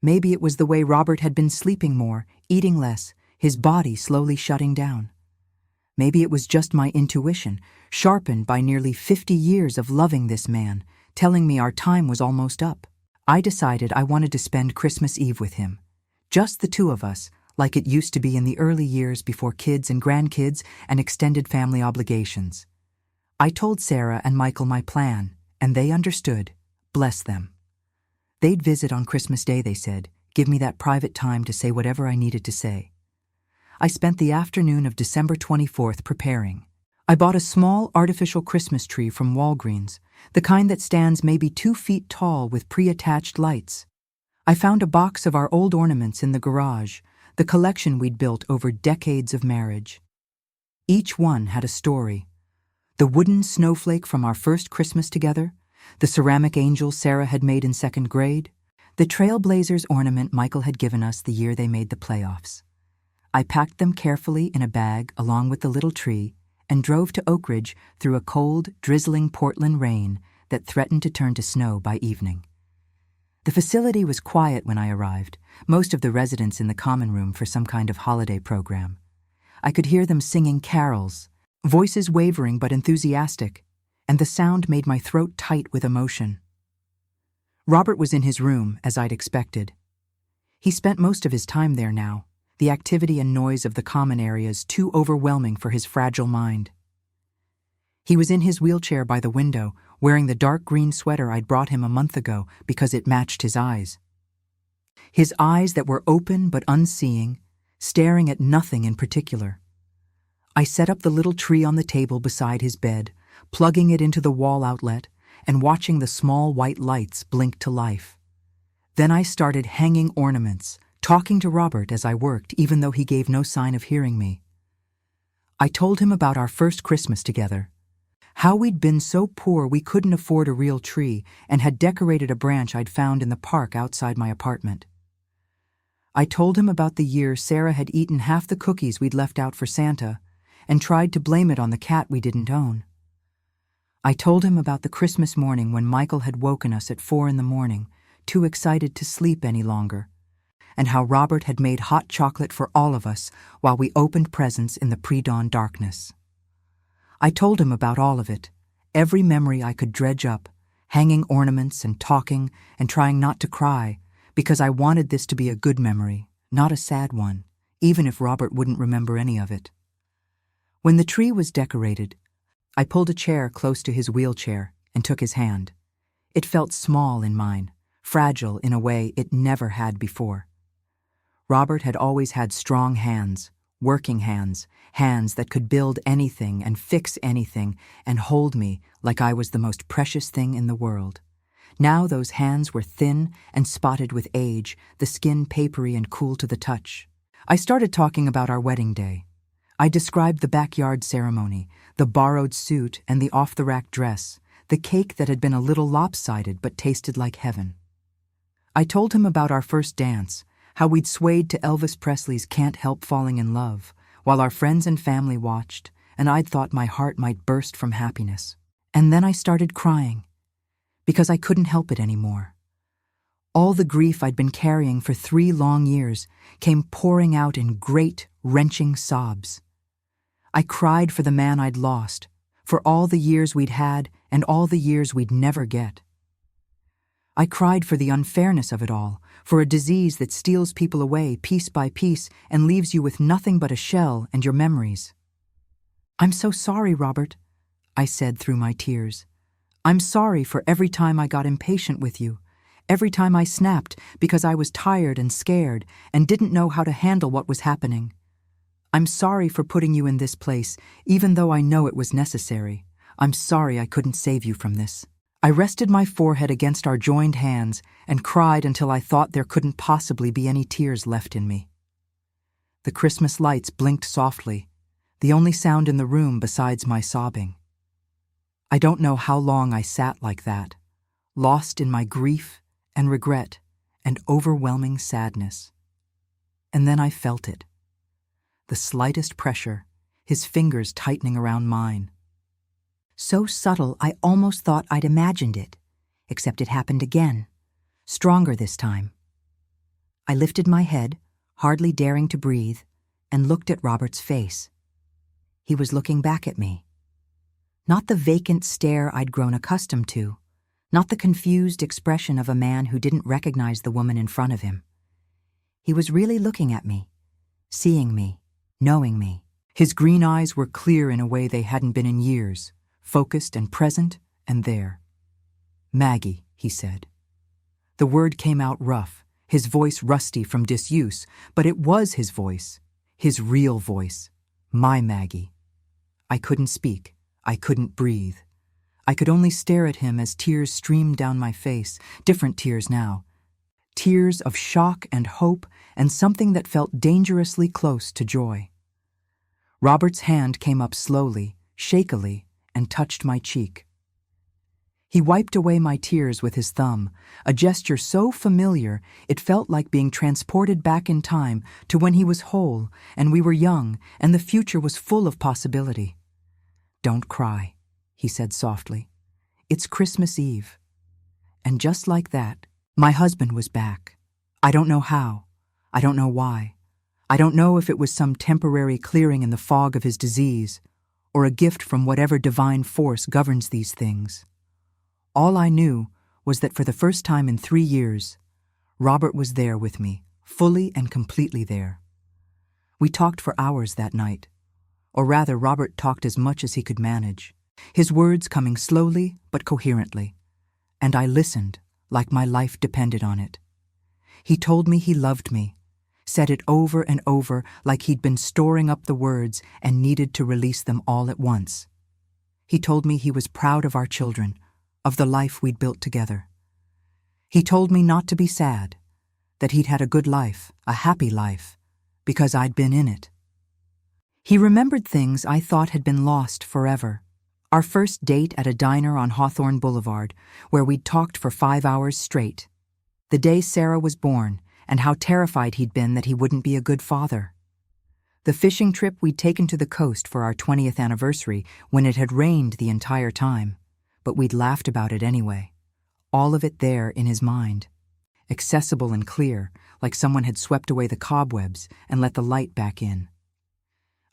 Maybe it was the way Robert had been sleeping more, eating less, his body slowly shutting down. Maybe it was just my intuition, sharpened by nearly 50 years of loving this man, telling me our time was almost up. I decided I wanted to spend Christmas Eve with him, just the two of us, like it used to be in the early years before kids and grandkids and extended family obligations. I told Sarah and Michael my plan, and they understood. Bless them. They'd visit on Christmas Day, they said, give me that private time to say whatever I needed to say. I spent the afternoon of December 24th preparing. I bought a small artificial Christmas tree from Walgreens, the kind that stands maybe 2 feet tall with pre-attached lights. I found a box of our old ornaments in the garage, the collection we'd built over decades of marriage. Each one had a story. The wooden snowflake from our first Christmas together, the ceramic angel Sarah had made in 2nd grade, the Trailblazers ornament Michael had given us the year they made the playoffs. I packed them carefully in a bag along with the little tree and drove to Oak Ridge through a cold, drizzling Portland rain that threatened to turn to snow by evening. The facility was quiet when I arrived, most of the residents in the common room for some kind of holiday program. I could hear them singing carols, voices wavering but enthusiastic, and the sound made my throat tight with emotion. Robert was in his room, as I'd expected. He spent most of his time there now, the activity and noise of the common areas too overwhelming for his fragile mind. He was in his wheelchair by the window, wearing the dark green sweater I'd brought him a month ago because it matched his eyes. His eyes that were open but unseeing, staring at nothing in particular. I set up the little tree on the table beside his bed, plugging it into the wall outlet and watching the small white lights blink to life. Then I started hanging ornaments, talking to Robert as I worked, even though he gave no sign of hearing me. I told him about our first Christmas together, how we'd been so poor we couldn't afford a real tree and had decorated a branch I'd found in the park outside my apartment. I told him about the year Sarah had eaten half the cookies we'd left out for Santa and tried to blame it on the cat we didn't own. I told him about the Christmas morning when Michael had woken us at 4 a.m, too excited to sleep any longer, and how Robert had made hot chocolate for all of us while we opened presents in the pre-dawn darkness. I told him about all of it, every memory I could dredge up, hanging ornaments and talking and trying not to cry, because I wanted this to be a good memory, not a sad one, even if Robert wouldn't remember any of it. When the tree was decorated, I pulled a chair close to his wheelchair and took his hand. It felt small in mine, fragile in a way it never had before. Robert had always had strong hands, working hands, hands that could build anything and fix anything and hold me like I was the most precious thing in the world. Now those hands were thin and spotted with age, the skin papery and cool to the touch. I started talking about our wedding day. I described the backyard ceremony, the borrowed suit and the off-the-rack dress, the cake that had been a little lopsided but tasted like heaven. I told him about our first dance, how we'd swayed to Elvis Presley's Can't Help Falling in Love, while our friends and family watched, and I'd thought my heart might burst from happiness. And then I started crying, because I couldn't help it anymore. All the grief I'd been carrying for 3 long years came pouring out in great, wrenching sobs. I cried for the man I'd lost, for all the years we'd had and all the years we'd never get. I cried for the unfairness of it all, for a disease that steals people away piece by piece and leaves you with nothing but a shell and your memories. "I'm so sorry, Robert," I said through my tears. "I'm sorry for every time I got impatient with you, every time I snapped because I was tired and scared and didn't know how to handle what was happening. I'm sorry for putting you in this place, even though I know it was necessary. I'm sorry I couldn't save you from this." I rested my forehead against our joined hands and cried until I thought there couldn't possibly be any tears left in me. The Christmas lights blinked softly, the only sound in the room besides my sobbing. I don't know how long I sat like that, lost in my grief and regret and overwhelming sadness. And then I felt it. The slightest pressure, his fingers tightening around mine. So subtle I almost thought I'd imagined it, except it happened again, stronger this time. I lifted my head, hardly daring to breathe, and looked at Robert's face. He was looking back at me. Not the vacant stare I'd grown accustomed to, not the confused expression of a man who didn't recognize the woman in front of him. He was really looking at me, seeing me, knowing me. His green eyes were clear in a way they hadn't been in years, focused and present and there. "Maggie," he said. The word came out rough, his voice rusty from disuse, but it was his voice, his real voice, my Maggie. I couldn't speak. I couldn't breathe. I could only stare at him as tears streamed down my face, different tears now. Tears of shock and hope and something that felt dangerously close to joy. Robert's hand came up slowly, shakily, and touched my cheek. He wiped away my tears with his thumb, a gesture so familiar it felt like being transported back in time to when he was whole and we were young and the future was full of possibility. "Don't cry," he said softly. "It's Christmas Eve." And just like that, my husband was back. I don't know how. I don't know why. I don't know if it was some temporary clearing in the fog of his disease, or a gift from whatever divine force governs these things. All I knew was that for the first time in 3 years, Robert was there with me, fully and completely there. We talked for hours that night, or rather Robert talked as much as he could manage. his words coming slowly but coherently, and I listened like my life depended on it. He told me he loved me, said it over and over like he'd been storing up the words and needed to release them all at once. He told me he was proud of our children, of the life we'd built together. He told me not to be sad, that he'd had a good life, a happy life, because I'd been in it. He remembered things I thought had been lost forever. Our first date at a diner on Hawthorne Boulevard, where we'd talked for 5 hours straight. The day Sarah was born, and how terrified he'd been that he wouldn't be a good father. The fishing trip we'd taken to the coast for our 20th anniversary when it had rained the entire time, but we'd laughed about it anyway. All of it there in his mind, accessible and clear, like someone had swept away the cobwebs and let the light back in.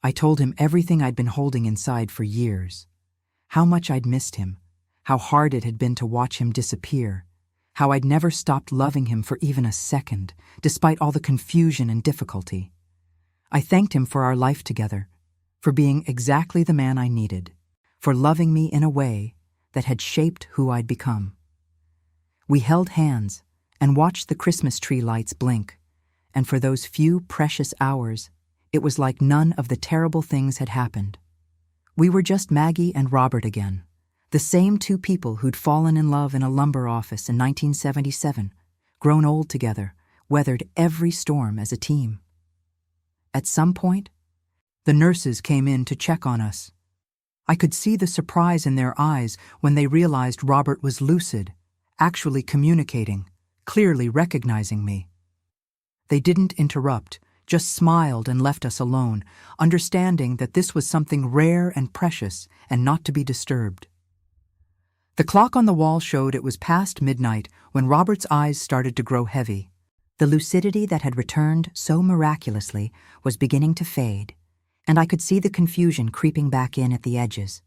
I told him everything I'd been holding inside for years. How much I'd missed him, how hard it had been to watch him disappear, how I'd never stopped loving him for even a second, despite all the confusion and difficulty. I thanked him for our life together, for being exactly the man I needed, for loving me in a way that had shaped who I'd become. We held hands and watched the Christmas tree lights blink, and for those few precious hours, it was like none of the terrible things had happened. We were just Maggie and Robert again, the same two people who'd fallen in love in a lumber office in 1977, grown old together, weathered every storm as a team. At some point, the nurses came in to check on us. I could see the surprise in their eyes when they realized Robert was lucid, actually communicating, clearly recognizing me. They didn't interrupt, just smiled and left us alone, understanding that this was something rare and precious and not to be disturbed. The clock on the wall showed it was past midnight when Robert's eyes started to grow heavy. The lucidity that had returned so miraculously was beginning to fade, and I could see the confusion creeping back in at the edges.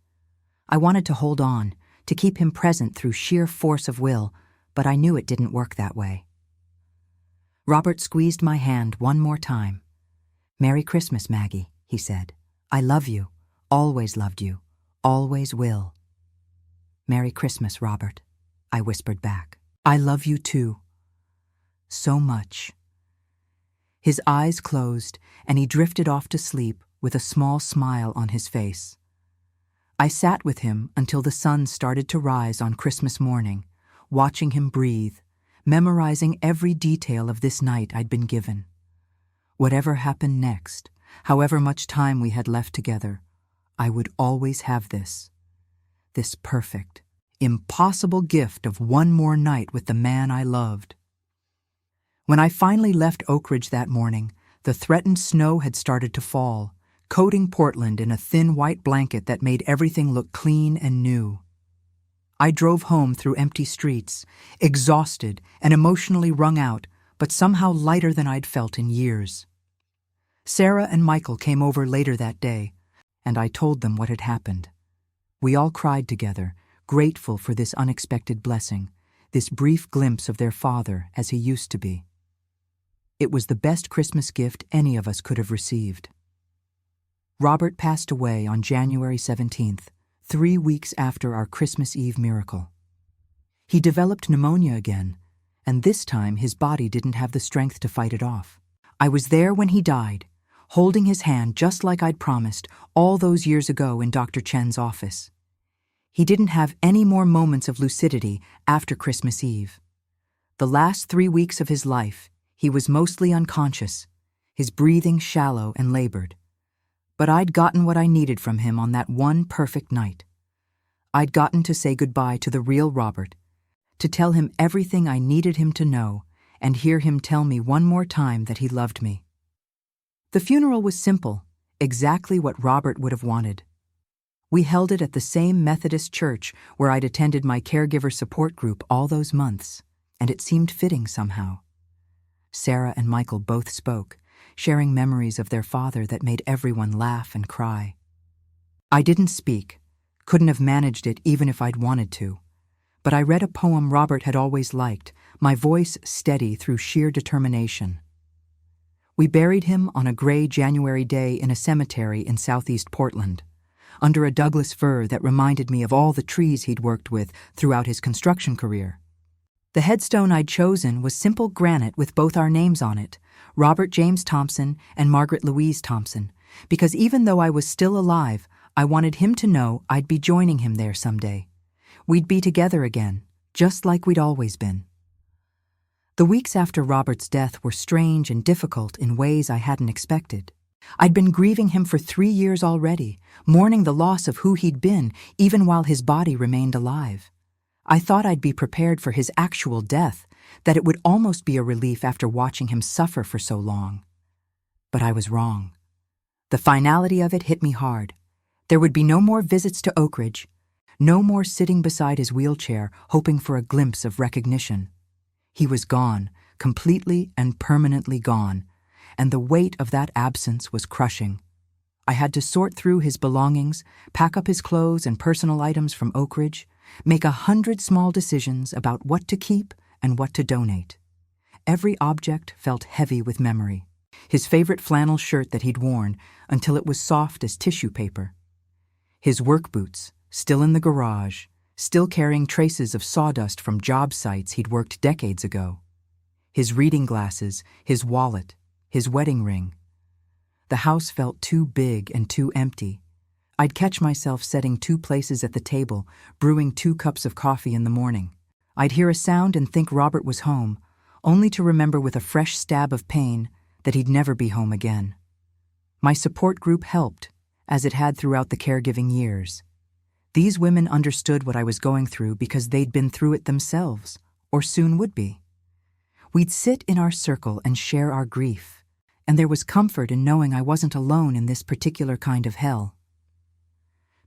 I wanted to hold on, to keep him present through sheer force of will, but I knew it didn't work that way. Robert squeezed my hand one more time. "Merry Christmas, Maggie," he said. "I love you, always loved you, always will." "Merry Christmas, Robert," I whispered back. "I love you too. So much." His eyes closed, and he drifted off to sleep with a small smile on his face. I sat with him until the sun started to rise on Christmas morning, watching him breathe, memorizing every detail of this night I'd been given. Whatever happened next, however much time we had left together, I would always have this perfect, impossible gift of one more night with the man I loved. When I finally left Oak Ridge that morning, the threatened snow had started to fall, coating Portland in a thin white blanket that made everything look clean and new. I drove home through empty streets, exhausted and emotionally wrung out, but somehow lighter than I'd felt in years. Sarah and Michael came over later that day, and I told them what had happened. We all cried together, grateful for this unexpected blessing, this brief glimpse of their father as he used to be. It was the best Christmas gift any of us could have received. Robert passed away on January 17th, 3 weeks after our Christmas Eve miracle. He developed pneumonia again, and this time his body didn't have the strength to fight it off. I was there when he died, holding his hand just like I'd promised all those years ago in Dr. Chen's office. He didn't have any more moments of lucidity after Christmas Eve. The last 3 weeks of his life, he was mostly unconscious, his breathing shallow and labored. But I'd gotten what I needed from him on that one perfect night. I'd gotten to say goodbye to the real Robert, to tell him everything I needed him to know, and hear him tell me one more time that he loved me. The funeral was simple, exactly what Robert would have wanted. We held it at the same Methodist church where I'd attended my caregiver support group all those months, and it seemed fitting somehow. Sarah and Michael both spoke, sharing memories of their father that made everyone laugh and cry. I didn't speak, couldn't have managed it even if I'd wanted to, but I read a poem Robert had always liked, my voice steady through sheer determination. We buried him on a gray January day in a cemetery in southeast Portland. under a Douglas fir that reminded me of all the trees he'd worked with throughout his construction career. The headstone I'd chosen was simple granite with both our names on it, Robert James Thompson and Margaret Louise Thompson, because even though I was still alive, I wanted him to know I'd be joining him there someday. We'd be together again, just like we'd always been. The weeks after Robert's death were strange and difficult in ways I hadn't expected. I'd been grieving him for 3 years already, mourning the loss of who he'd been, even while his body remained alive. I thought I'd be prepared for his actual death, that it would almost be a relief after watching him suffer for so long. But I was wrong. The finality of it hit me hard. There would be no more visits to Oak Ridge, no more sitting beside his wheelchair hoping for a glimpse of recognition. He was gone, completely and permanently gone, and the weight of that absence was crushing. I had to sort through his belongings, pack up his clothes and personal items from Oak Ridge, make 100 small decisions about what to keep and what to donate. Every object felt heavy with memory. His favorite flannel shirt that he'd worn until it was soft as tissue paper. His work boots, still in the garage, still carrying traces of sawdust from job sites he'd worked decades ago. His reading glasses, his wallet, his wedding ring. The house felt too big and too empty. I'd catch myself setting 2 places at the table, brewing 2 cups of coffee in the morning. I'd hear a sound and think Robert was home, only to remember with a fresh stab of pain that he'd never be home again. My support group helped, as it had throughout the caregiving years. These women understood what I was going through because they'd been through it themselves, or soon would be. We'd sit in our circle and share our grief, and there was comfort in knowing I wasn't alone in this particular kind of hell.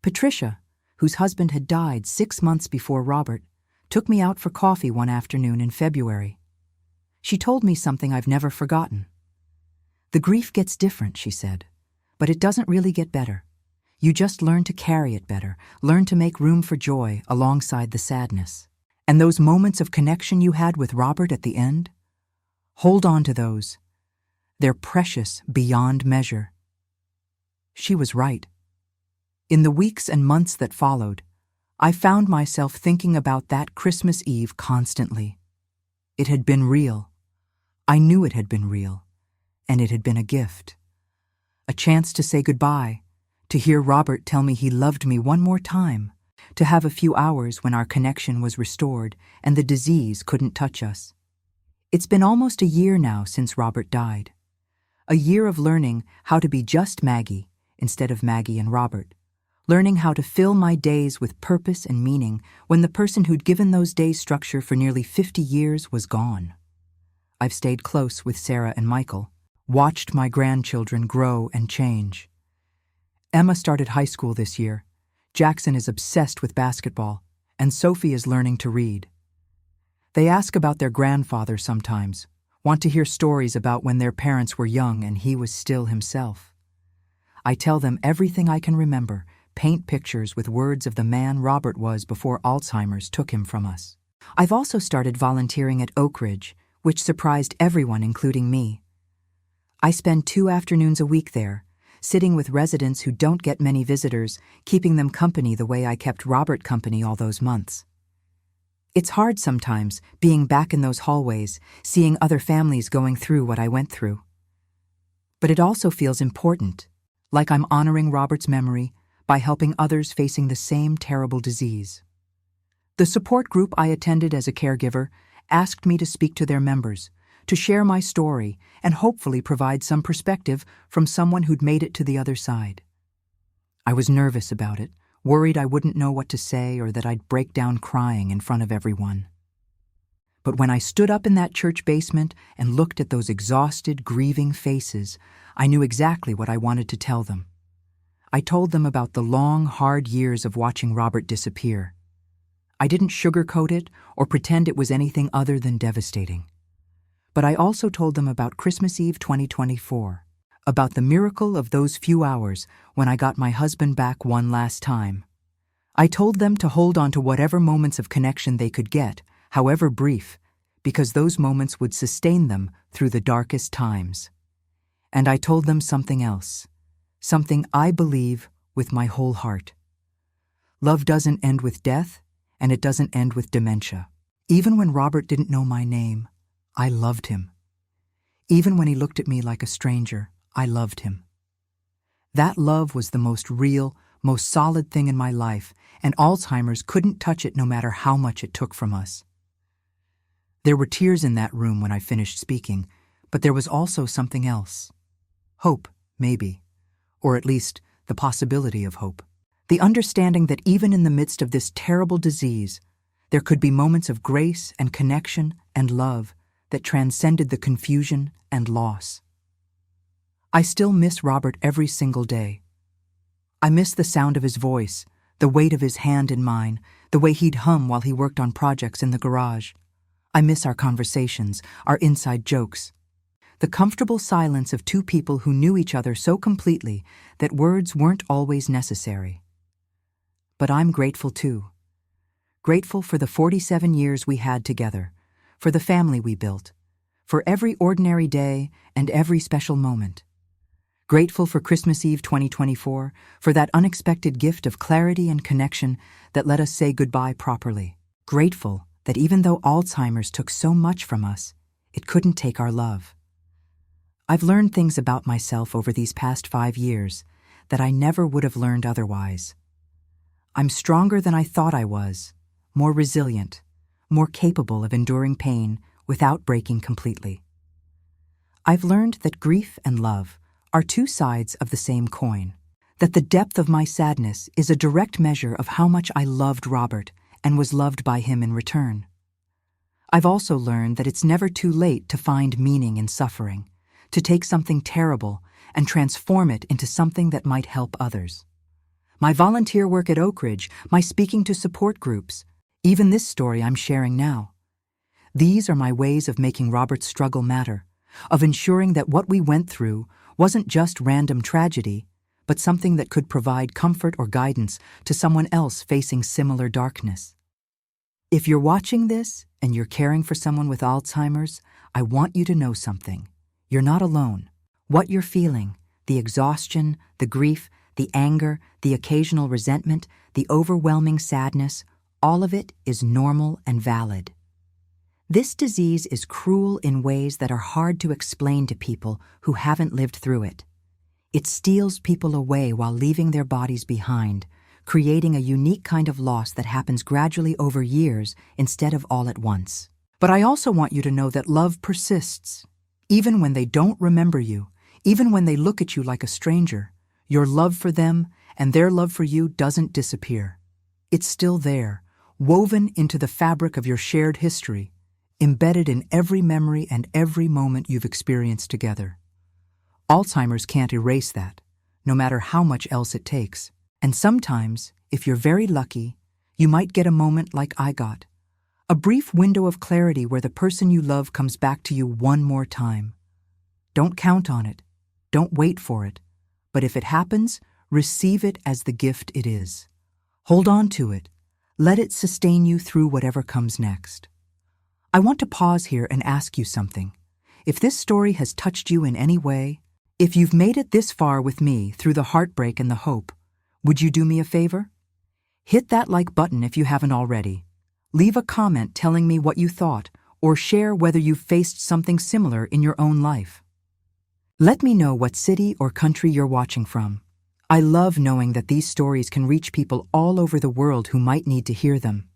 Patricia, whose husband had died 6 months before Robert, took me out for coffee one afternoon in February. She told me something I've never forgotten. "The grief gets different," she said, "but it doesn't really get better. You just learn to carry it better, learn to make room for joy alongside the sadness. And those moments of connection you had with Robert at the end? Hold on to those. They're precious beyond measure." She was right. In the weeks and months that followed, I found myself thinking about that Christmas Eve constantly. It had been real. I knew it had been real, and it had been a gift. A chance to say goodbye, to hear Robert tell me he loved me one more time, to have a few hours when our connection was restored and the disease couldn't touch us. It's been almost a year now since Robert died. A year of learning how to be just Maggie instead of Maggie and Robert. Learning how to fill my days with purpose and meaning when the person who'd given those days structure for nearly 50 years was gone. I've stayed close with Sarah and Michael, watched my grandchildren grow and change. Emma started high school this year. Jackson is obsessed with basketball, and Sophie is learning to read. They ask about their grandfather sometimes, want to hear stories about when their parents were young and he was still himself. I tell them everything I can remember, paint pictures with words of the man Robert was before Alzheimer's took him from us. I've also started volunteering at Oak Ridge, which surprised everyone, including me. I spend 2 afternoons a week there, sitting with residents who don't get many visitors, keeping them company the way I kept Robert company all those months. It's hard sometimes, being back in those hallways, seeing other families going through what I went through. But it also feels important, like I'm honoring Robert's memory by helping others facing the same terrible disease. The support group I attended as a caregiver asked me to speak to their members, to share my story and hopefully provide some perspective from someone who'd made it to the other side. I was nervous about it, worried I wouldn't know what to say or that I'd break down crying in front of everyone. But when I stood up in that church basement and looked at those exhausted, grieving faces, I knew exactly what I wanted to tell them. I told them about the long, hard years of watching Robert disappear. I didn't sugarcoat it or pretend it was anything other than devastating. But I also told them about Christmas Eve 2024, about the miracle of those few hours when I got my husband back one last time. I told them to hold on to whatever moments of connection they could get, however brief, because those moments would sustain them through the darkest times. And I told them something else, something I believe with my whole heart. Love doesn't end with death, and it doesn't end with dementia. Even when Robert didn't know my name, I loved him. Even when he looked at me like a stranger, I loved him. That love was the most real, most solid thing in my life, and Alzheimer's couldn't touch it no matter how much it took from us. There were tears in that room when I finished speaking, but there was also something else. Hope, maybe, or at least the possibility of hope. The understanding that even in the midst of this terrible disease, there could be moments of grace and connection and love that transcended the confusion and loss. I still miss Robert every single day. I miss the sound of his voice, the weight of his hand in mine, the way he'd hum while he worked on projects in the garage. I miss our conversations, our inside jokes. The comfortable silence of two people who knew each other so completely that words weren't always necessary. But I'm grateful too. Grateful for the 47 years we had together, for the family we built, for every ordinary day and every special moment. Grateful for Christmas Eve 2024, for that unexpected gift of clarity and connection that let us say goodbye properly. Grateful that even though Alzheimer's took so much from us, it couldn't take our love. I've learned things about myself over these past 5 years that I never would have learned otherwise. I'm stronger than I thought I was, more resilient, more capable of enduring pain without breaking completely. I've learned that grief and love are two sides of the same coin, that the depth of my sadness is a direct measure of how much I loved Robert and was loved by him in return. I've also learned that it's never too late to find meaning in suffering, to take something terrible and transform it into something that might help others. My volunteer work at Oak Ridge, my speaking to support groups, even this story I'm sharing now. These are my ways of making Robert's struggle matter, of ensuring that what we went through wasn't just random tragedy, but something that could provide comfort or guidance to someone else facing similar darkness. If you're watching this and you're caring for someone with Alzheimer's, I want you to know something. You're not alone. What you're feeling, the exhaustion, the grief, the anger, the occasional resentment, the overwhelming sadness, all of it is normal and valid. This disease is cruel in ways that are hard to explain to people who haven't lived through it. It steals people away while leaving their bodies behind, creating a unique kind of loss that happens gradually over years instead of all at once. But I also want you to know that love persists. Even when they don't remember you, even when they look at you like a stranger, your love for them and their love for you doesn't disappear. It's still there, woven into the fabric of your shared history, embedded in every memory and every moment you've experienced together. Alzheimer's can't erase that, no matter how much else it takes. And sometimes, if you're very lucky, you might get a moment like I got. A brief window of clarity where the person you love comes back to you one more time. Don't count on it. Don't wait for it. But if it happens, receive it as the gift it is. Hold on to it. Let it sustain you through whatever comes next. I want to pause here and ask you something. If this story has touched you in any way, if you've made it this far with me through the heartbreak and the hope, would you do me a favor? Hit that like button if you haven't already. Leave a comment telling me what you thought, or share whether you've faced something similar in your own life. Let me know what city or country you're watching from. I love knowing that these stories can reach people all over the world who might need to hear them.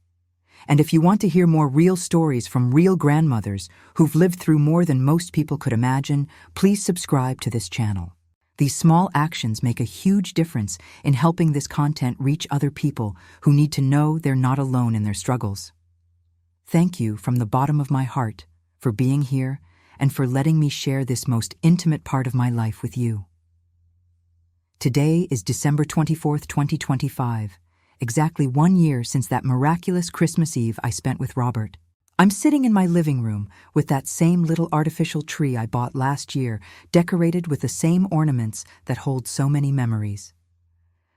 And if you want to hear more real stories from real grandmothers who've lived through more than most people could imagine, please subscribe to this channel. These small actions make a huge difference in helping this content reach other people who need to know they're not alone in their struggles. Thank you from the bottom of my heart for being here and for letting me share this most intimate part of my life with you. Today is December 24th, 2025, exactly 1 year since that miraculous Christmas Eve I spent with Robert. I'm sitting in my living room with that same little artificial tree I bought last year, decorated with the same ornaments that hold so many memories.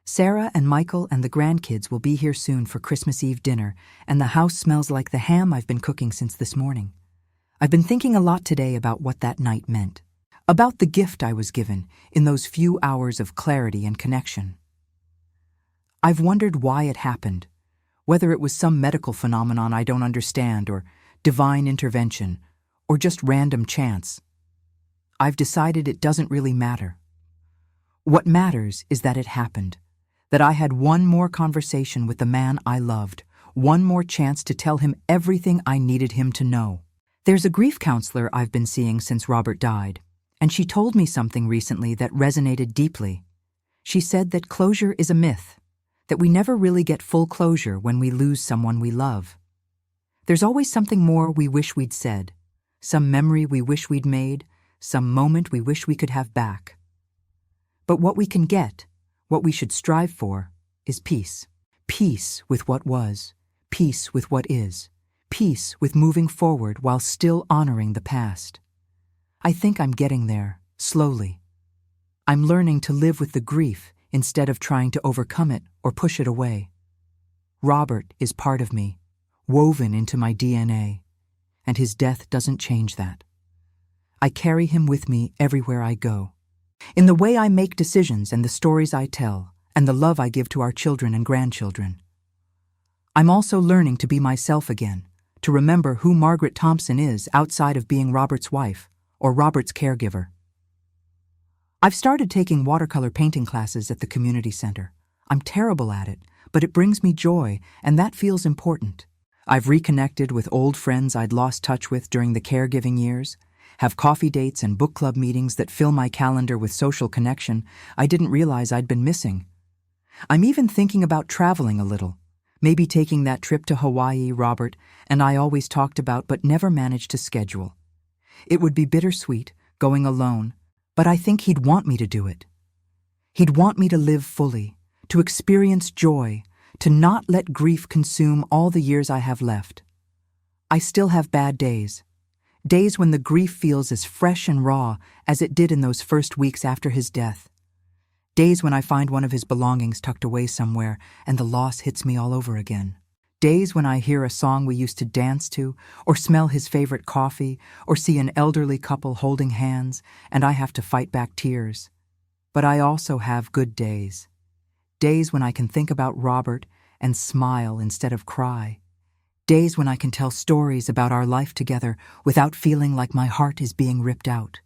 Sarah and Michael and the grandkids will be here soon for Christmas Eve dinner, and the house smells like the ham I've been cooking since this morning. I've been thinking a lot today about what that night meant, about the gift I was given in those few hours of clarity and connection. I've wondered why it happened, whether it was some medical phenomenon I don't understand, or divine intervention, or just random chance. I've decided it doesn't really matter. What matters is that it happened, that I had one more conversation with the man I loved, one more chance to tell him everything I needed him to know. There's a grief counselor I've been seeing since Robert died, and she told me something recently that resonated deeply. She said that closure is a myth, that we never really get full closure when we lose someone we love. There's always something more we wish we'd said, some memory we wish we'd made, some moment we wish we could have back. But what we can get, what we should strive for, is peace. Peace with what was, peace with what is, peace with moving forward while still honoring the past. I think I'm getting there, slowly. I'm learning to live with the grief instead of trying to overcome it or push it away. Robert is part of me, woven into my DNA, and his death doesn't change that. I carry him with me everywhere I go, in the way I make decisions and the stories I tell, and the love I give to our children and grandchildren. I'm also learning to be myself again, to remember who Margaret Thompson is outside of being Robert's wife or Robert's caregiver. I've started taking watercolor painting classes at the community center. I'm terrible at it, but it brings me joy, and that feels important. I've reconnected with old friends I'd lost touch with during the caregiving years, have coffee dates and book club meetings that fill my calendar with social connection I didn't realize I'd been missing. I'm even thinking about traveling a little, maybe taking that trip to Hawaii Robert and I always talked about but never managed to schedule. It would be bittersweet, going alone, but I think he'd want me to do it. He'd want me to live fully, to experience joy, to not let grief consume all the years I have left. I still have bad days. Days when the grief feels as fresh and raw as it did in those first weeks after his death. Days when I find one of his belongings tucked away somewhere and the loss hits me all over again. Days when I hear a song we used to dance to, or smell his favorite coffee, or see an elderly couple holding hands, and I have to fight back tears. But I also have good days. Days when I can think about Robert and smile instead of cry. Days when I can tell stories about our life together without feeling like my heart is being ripped out.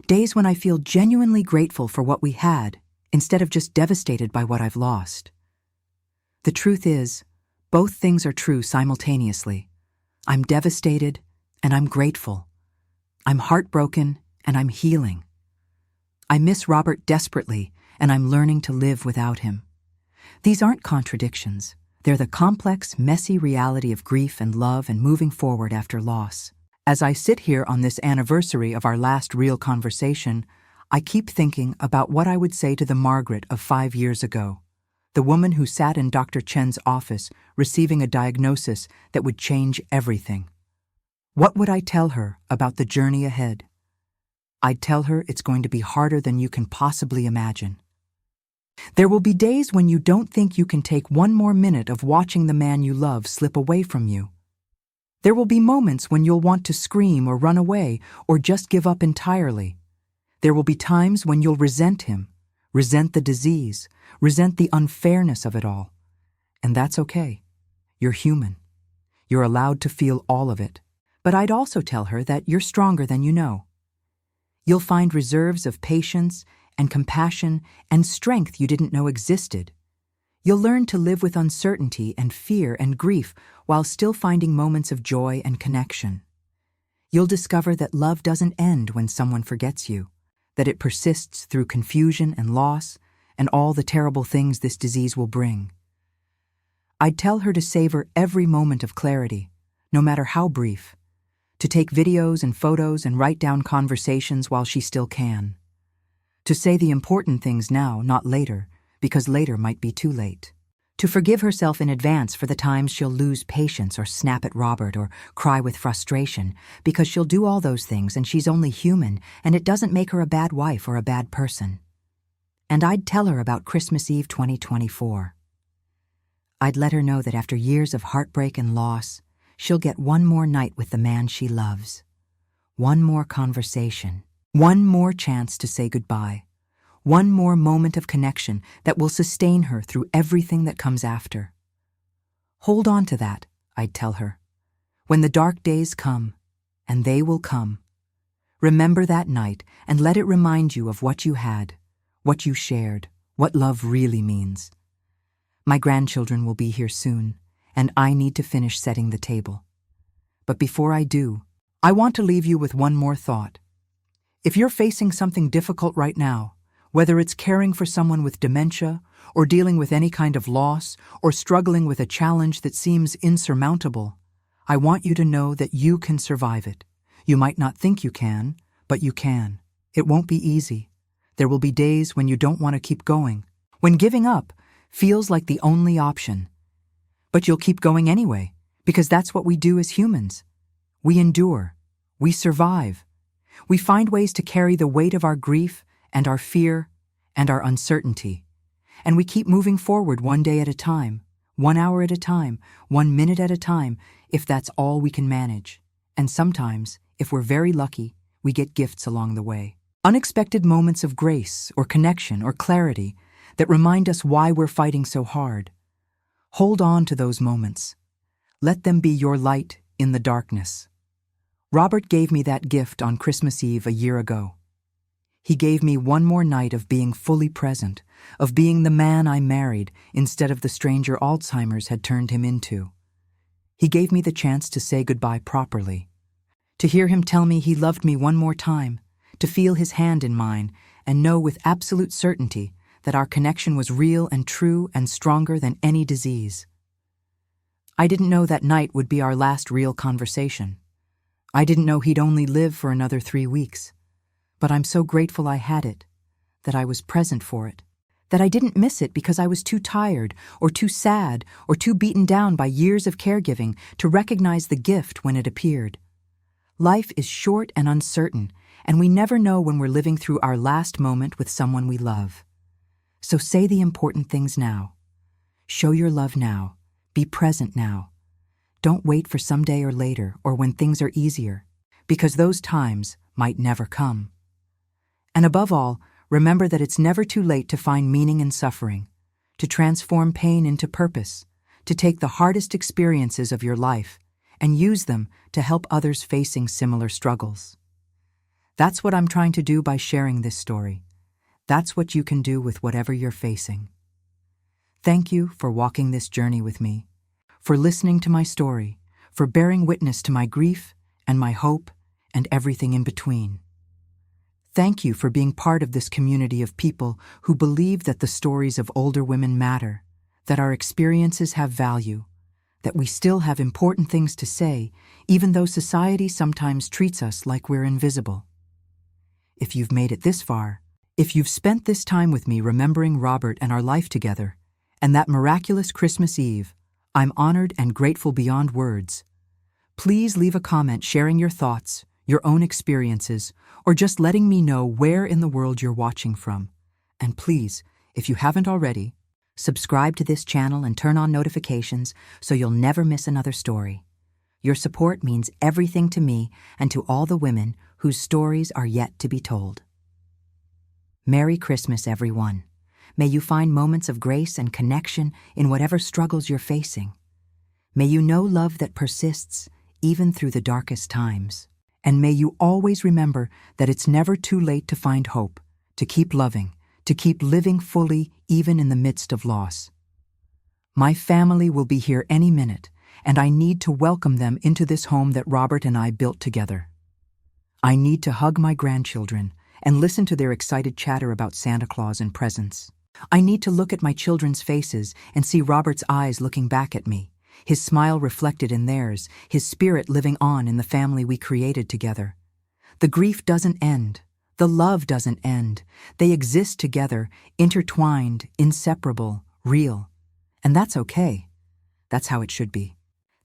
Days when I feel genuinely grateful for what we had, instead of just devastated by what I've lost. The truth is, both things are true simultaneously. I'm devastated and I'm grateful. I'm heartbroken and I'm healing. I miss Robert desperately and I'm learning to live without him. These aren't contradictions. They're the complex, messy reality of grief and love and moving forward after loss. As I sit here on this anniversary of our last real conversation, I keep thinking about what I would say to the Margaret of 5 years ago, the woman who sat in Dr. Chen's office receiving a diagnosis that would change everything. What would I tell her about the journey ahead? I'd tell her it's going to be harder than you can possibly imagine. There will be days when you don't think you can take one more minute of watching the man you love slip away from you. There will be moments when you'll want to scream or run away or just give up entirely. There will be times when you'll resent him, resent the disease, resent the unfairness of it all. And that's okay. You're human. You're allowed to feel all of it. But I'd also tell her that you're stronger than you know. You'll find reserves of patience and compassion and strength you didn't know existed. You'll learn to live with uncertainty and fear and grief while still finding moments of joy and connection. You'll discover that love doesn't end when someone forgets you, that it persists through confusion and loss and all the terrible things this disease will bring. I'd tell her to savor every moment of clarity, no matter how brief, to take videos and photos and write down conversations while she still can. To say the important things now, not later, because later might be too late. To forgive herself in advance for the times she'll lose patience or snap at Robert or cry with frustration, because she'll do all those things and she's only human and it doesn't make her a bad wife or a bad person. And I'd tell her about Christmas Eve 2024. I'd let her know that after years of heartbreak and loss, she'll get one more night with the man she loves. One more conversation. One more chance to say goodbye. One more moment of connection that will sustain her through everything that comes after. Hold on to that, I'd tell her. When the dark days come, and they will come, remember that night and let it remind you of what you had, what you shared, what love really means. My grandchildren will be here soon, and I need to finish setting the table. But before I do, I want to leave you with one more thought. If you're facing something difficult right now, whether it's caring for someone with dementia, or dealing with any kind of loss, or struggling with a challenge that seems insurmountable, I want you to know that you can survive it. You might not think you can, but you can. It won't be easy. There will be days when you don't want to keep going, when giving up feels like the only option. But you'll keep going anyway, because that's what we do as humans. We endure. We survive. We find ways to carry the weight of our grief and our fear and our uncertainty. And we keep moving forward one day at a time, 1 hour at a time, 1 minute at a time, if that's all we can manage. And sometimes, if we're very lucky, we get gifts along the way. Unexpected moments of grace or connection or clarity that remind us why we're fighting so hard. Hold on to those moments. Let them be your light in the darkness. Robert gave me that gift on Christmas Eve a year ago. He gave me one more night of being fully present, of being the man I married instead of the stranger Alzheimer's had turned him into. He gave me the chance to say goodbye properly, to hear him tell me he loved me one more time, to feel his hand in mine and know with absolute certainty that our connection was real and true and stronger than any disease. I didn't know that night would be our last real conversation. I didn't know he'd only live for another 3 weeks. But I'm so grateful I had it, that I was present for it, that I didn't miss it because I was too tired or too sad or too beaten down by years of caregiving to recognize the gift when it appeared. Life is short and uncertain, and we never know when we're living through our last moment with someone we love. So say the important things now. Show your love now. Be present now. Don't wait for someday or later or when things are easier, because those times might never come. And above all, remember that it's never too late to find meaning in suffering, to transform pain into purpose, to take the hardest experiences of your life and use them to help others facing similar struggles. That's what I'm trying to do by sharing this story. That's what you can do with whatever you're facing. Thank you for walking this journey with me, for listening to my story, for bearing witness to my grief and my hope and everything in between. Thank you for being part of this community of people who believe that the stories of older women matter, that our experiences have value, that we still have important things to say, even though society sometimes treats us like we're invisible. If you've made it this far, if you've spent this time with me remembering Robert and our life together, and that miraculous Christmas Eve, I'm honored and grateful beyond words. Please leave a comment sharing your thoughts, your own experiences, or just letting me know where in the world you're watching from. And please, if you haven't already, subscribe to this channel and turn on notifications so you'll never miss another story. Your support means everything to me and to all the women whose stories are yet to be told. Merry Christmas, everyone. May you find moments of grace and connection in whatever struggles you're facing. May you know love that persists even through the darkest times. And may you always remember that it's never too late to find hope, to keep loving, to keep living fully even in the midst of loss. My family will be here any minute, and I need to welcome them into this home that Robert and I built together. I need to hug my grandchildren and listen to their excited chatter about Santa Claus and presents. I need to look at my children's faces and see Robert's eyes looking back at me, his smile reflected in theirs, his spirit living on in the family we created together. The grief doesn't end. The love doesn't end. They exist together, intertwined, inseparable, real. And that's okay. That's how it should be.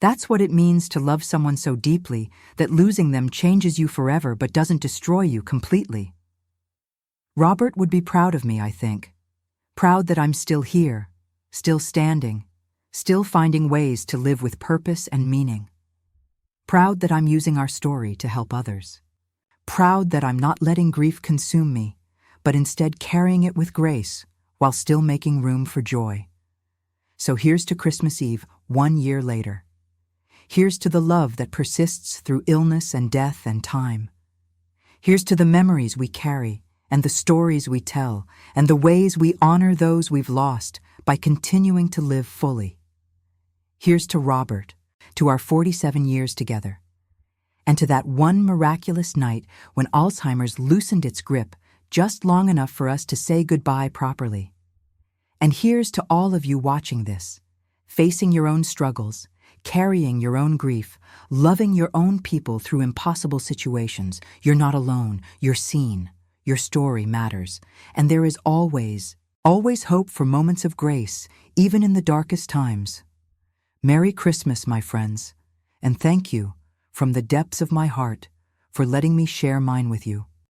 That's what it means to love someone so deeply that losing them changes you forever but doesn't destroy you completely. Robert would be proud of me, I think. Proud that I'm still here, still standing, still finding ways to live with purpose and meaning. Proud that I'm using our story to help others. Proud that I'm not letting grief consume me, but instead carrying it with grace while still making room for joy. So here's to Christmas Eve 1 year later. Here's to the love that persists through illness and death and time. Here's to the memories we carry and the stories we tell and the ways we honor those we've lost by continuing to live fully. Here's to Robert, to our 47 years together, and to that one miraculous night when Alzheimer's loosened its grip just long enough for us to say goodbye properly. And here's to all of you watching this, facing your own struggles, carrying your own grief, loving your own people through impossible situations. You're not alone, you're seen, your story matters, and there is always hope for moments of grace, even in the darkest times. Merry Christmas, my friends, and thank you, from the depths of my heart, for letting me share mine with you.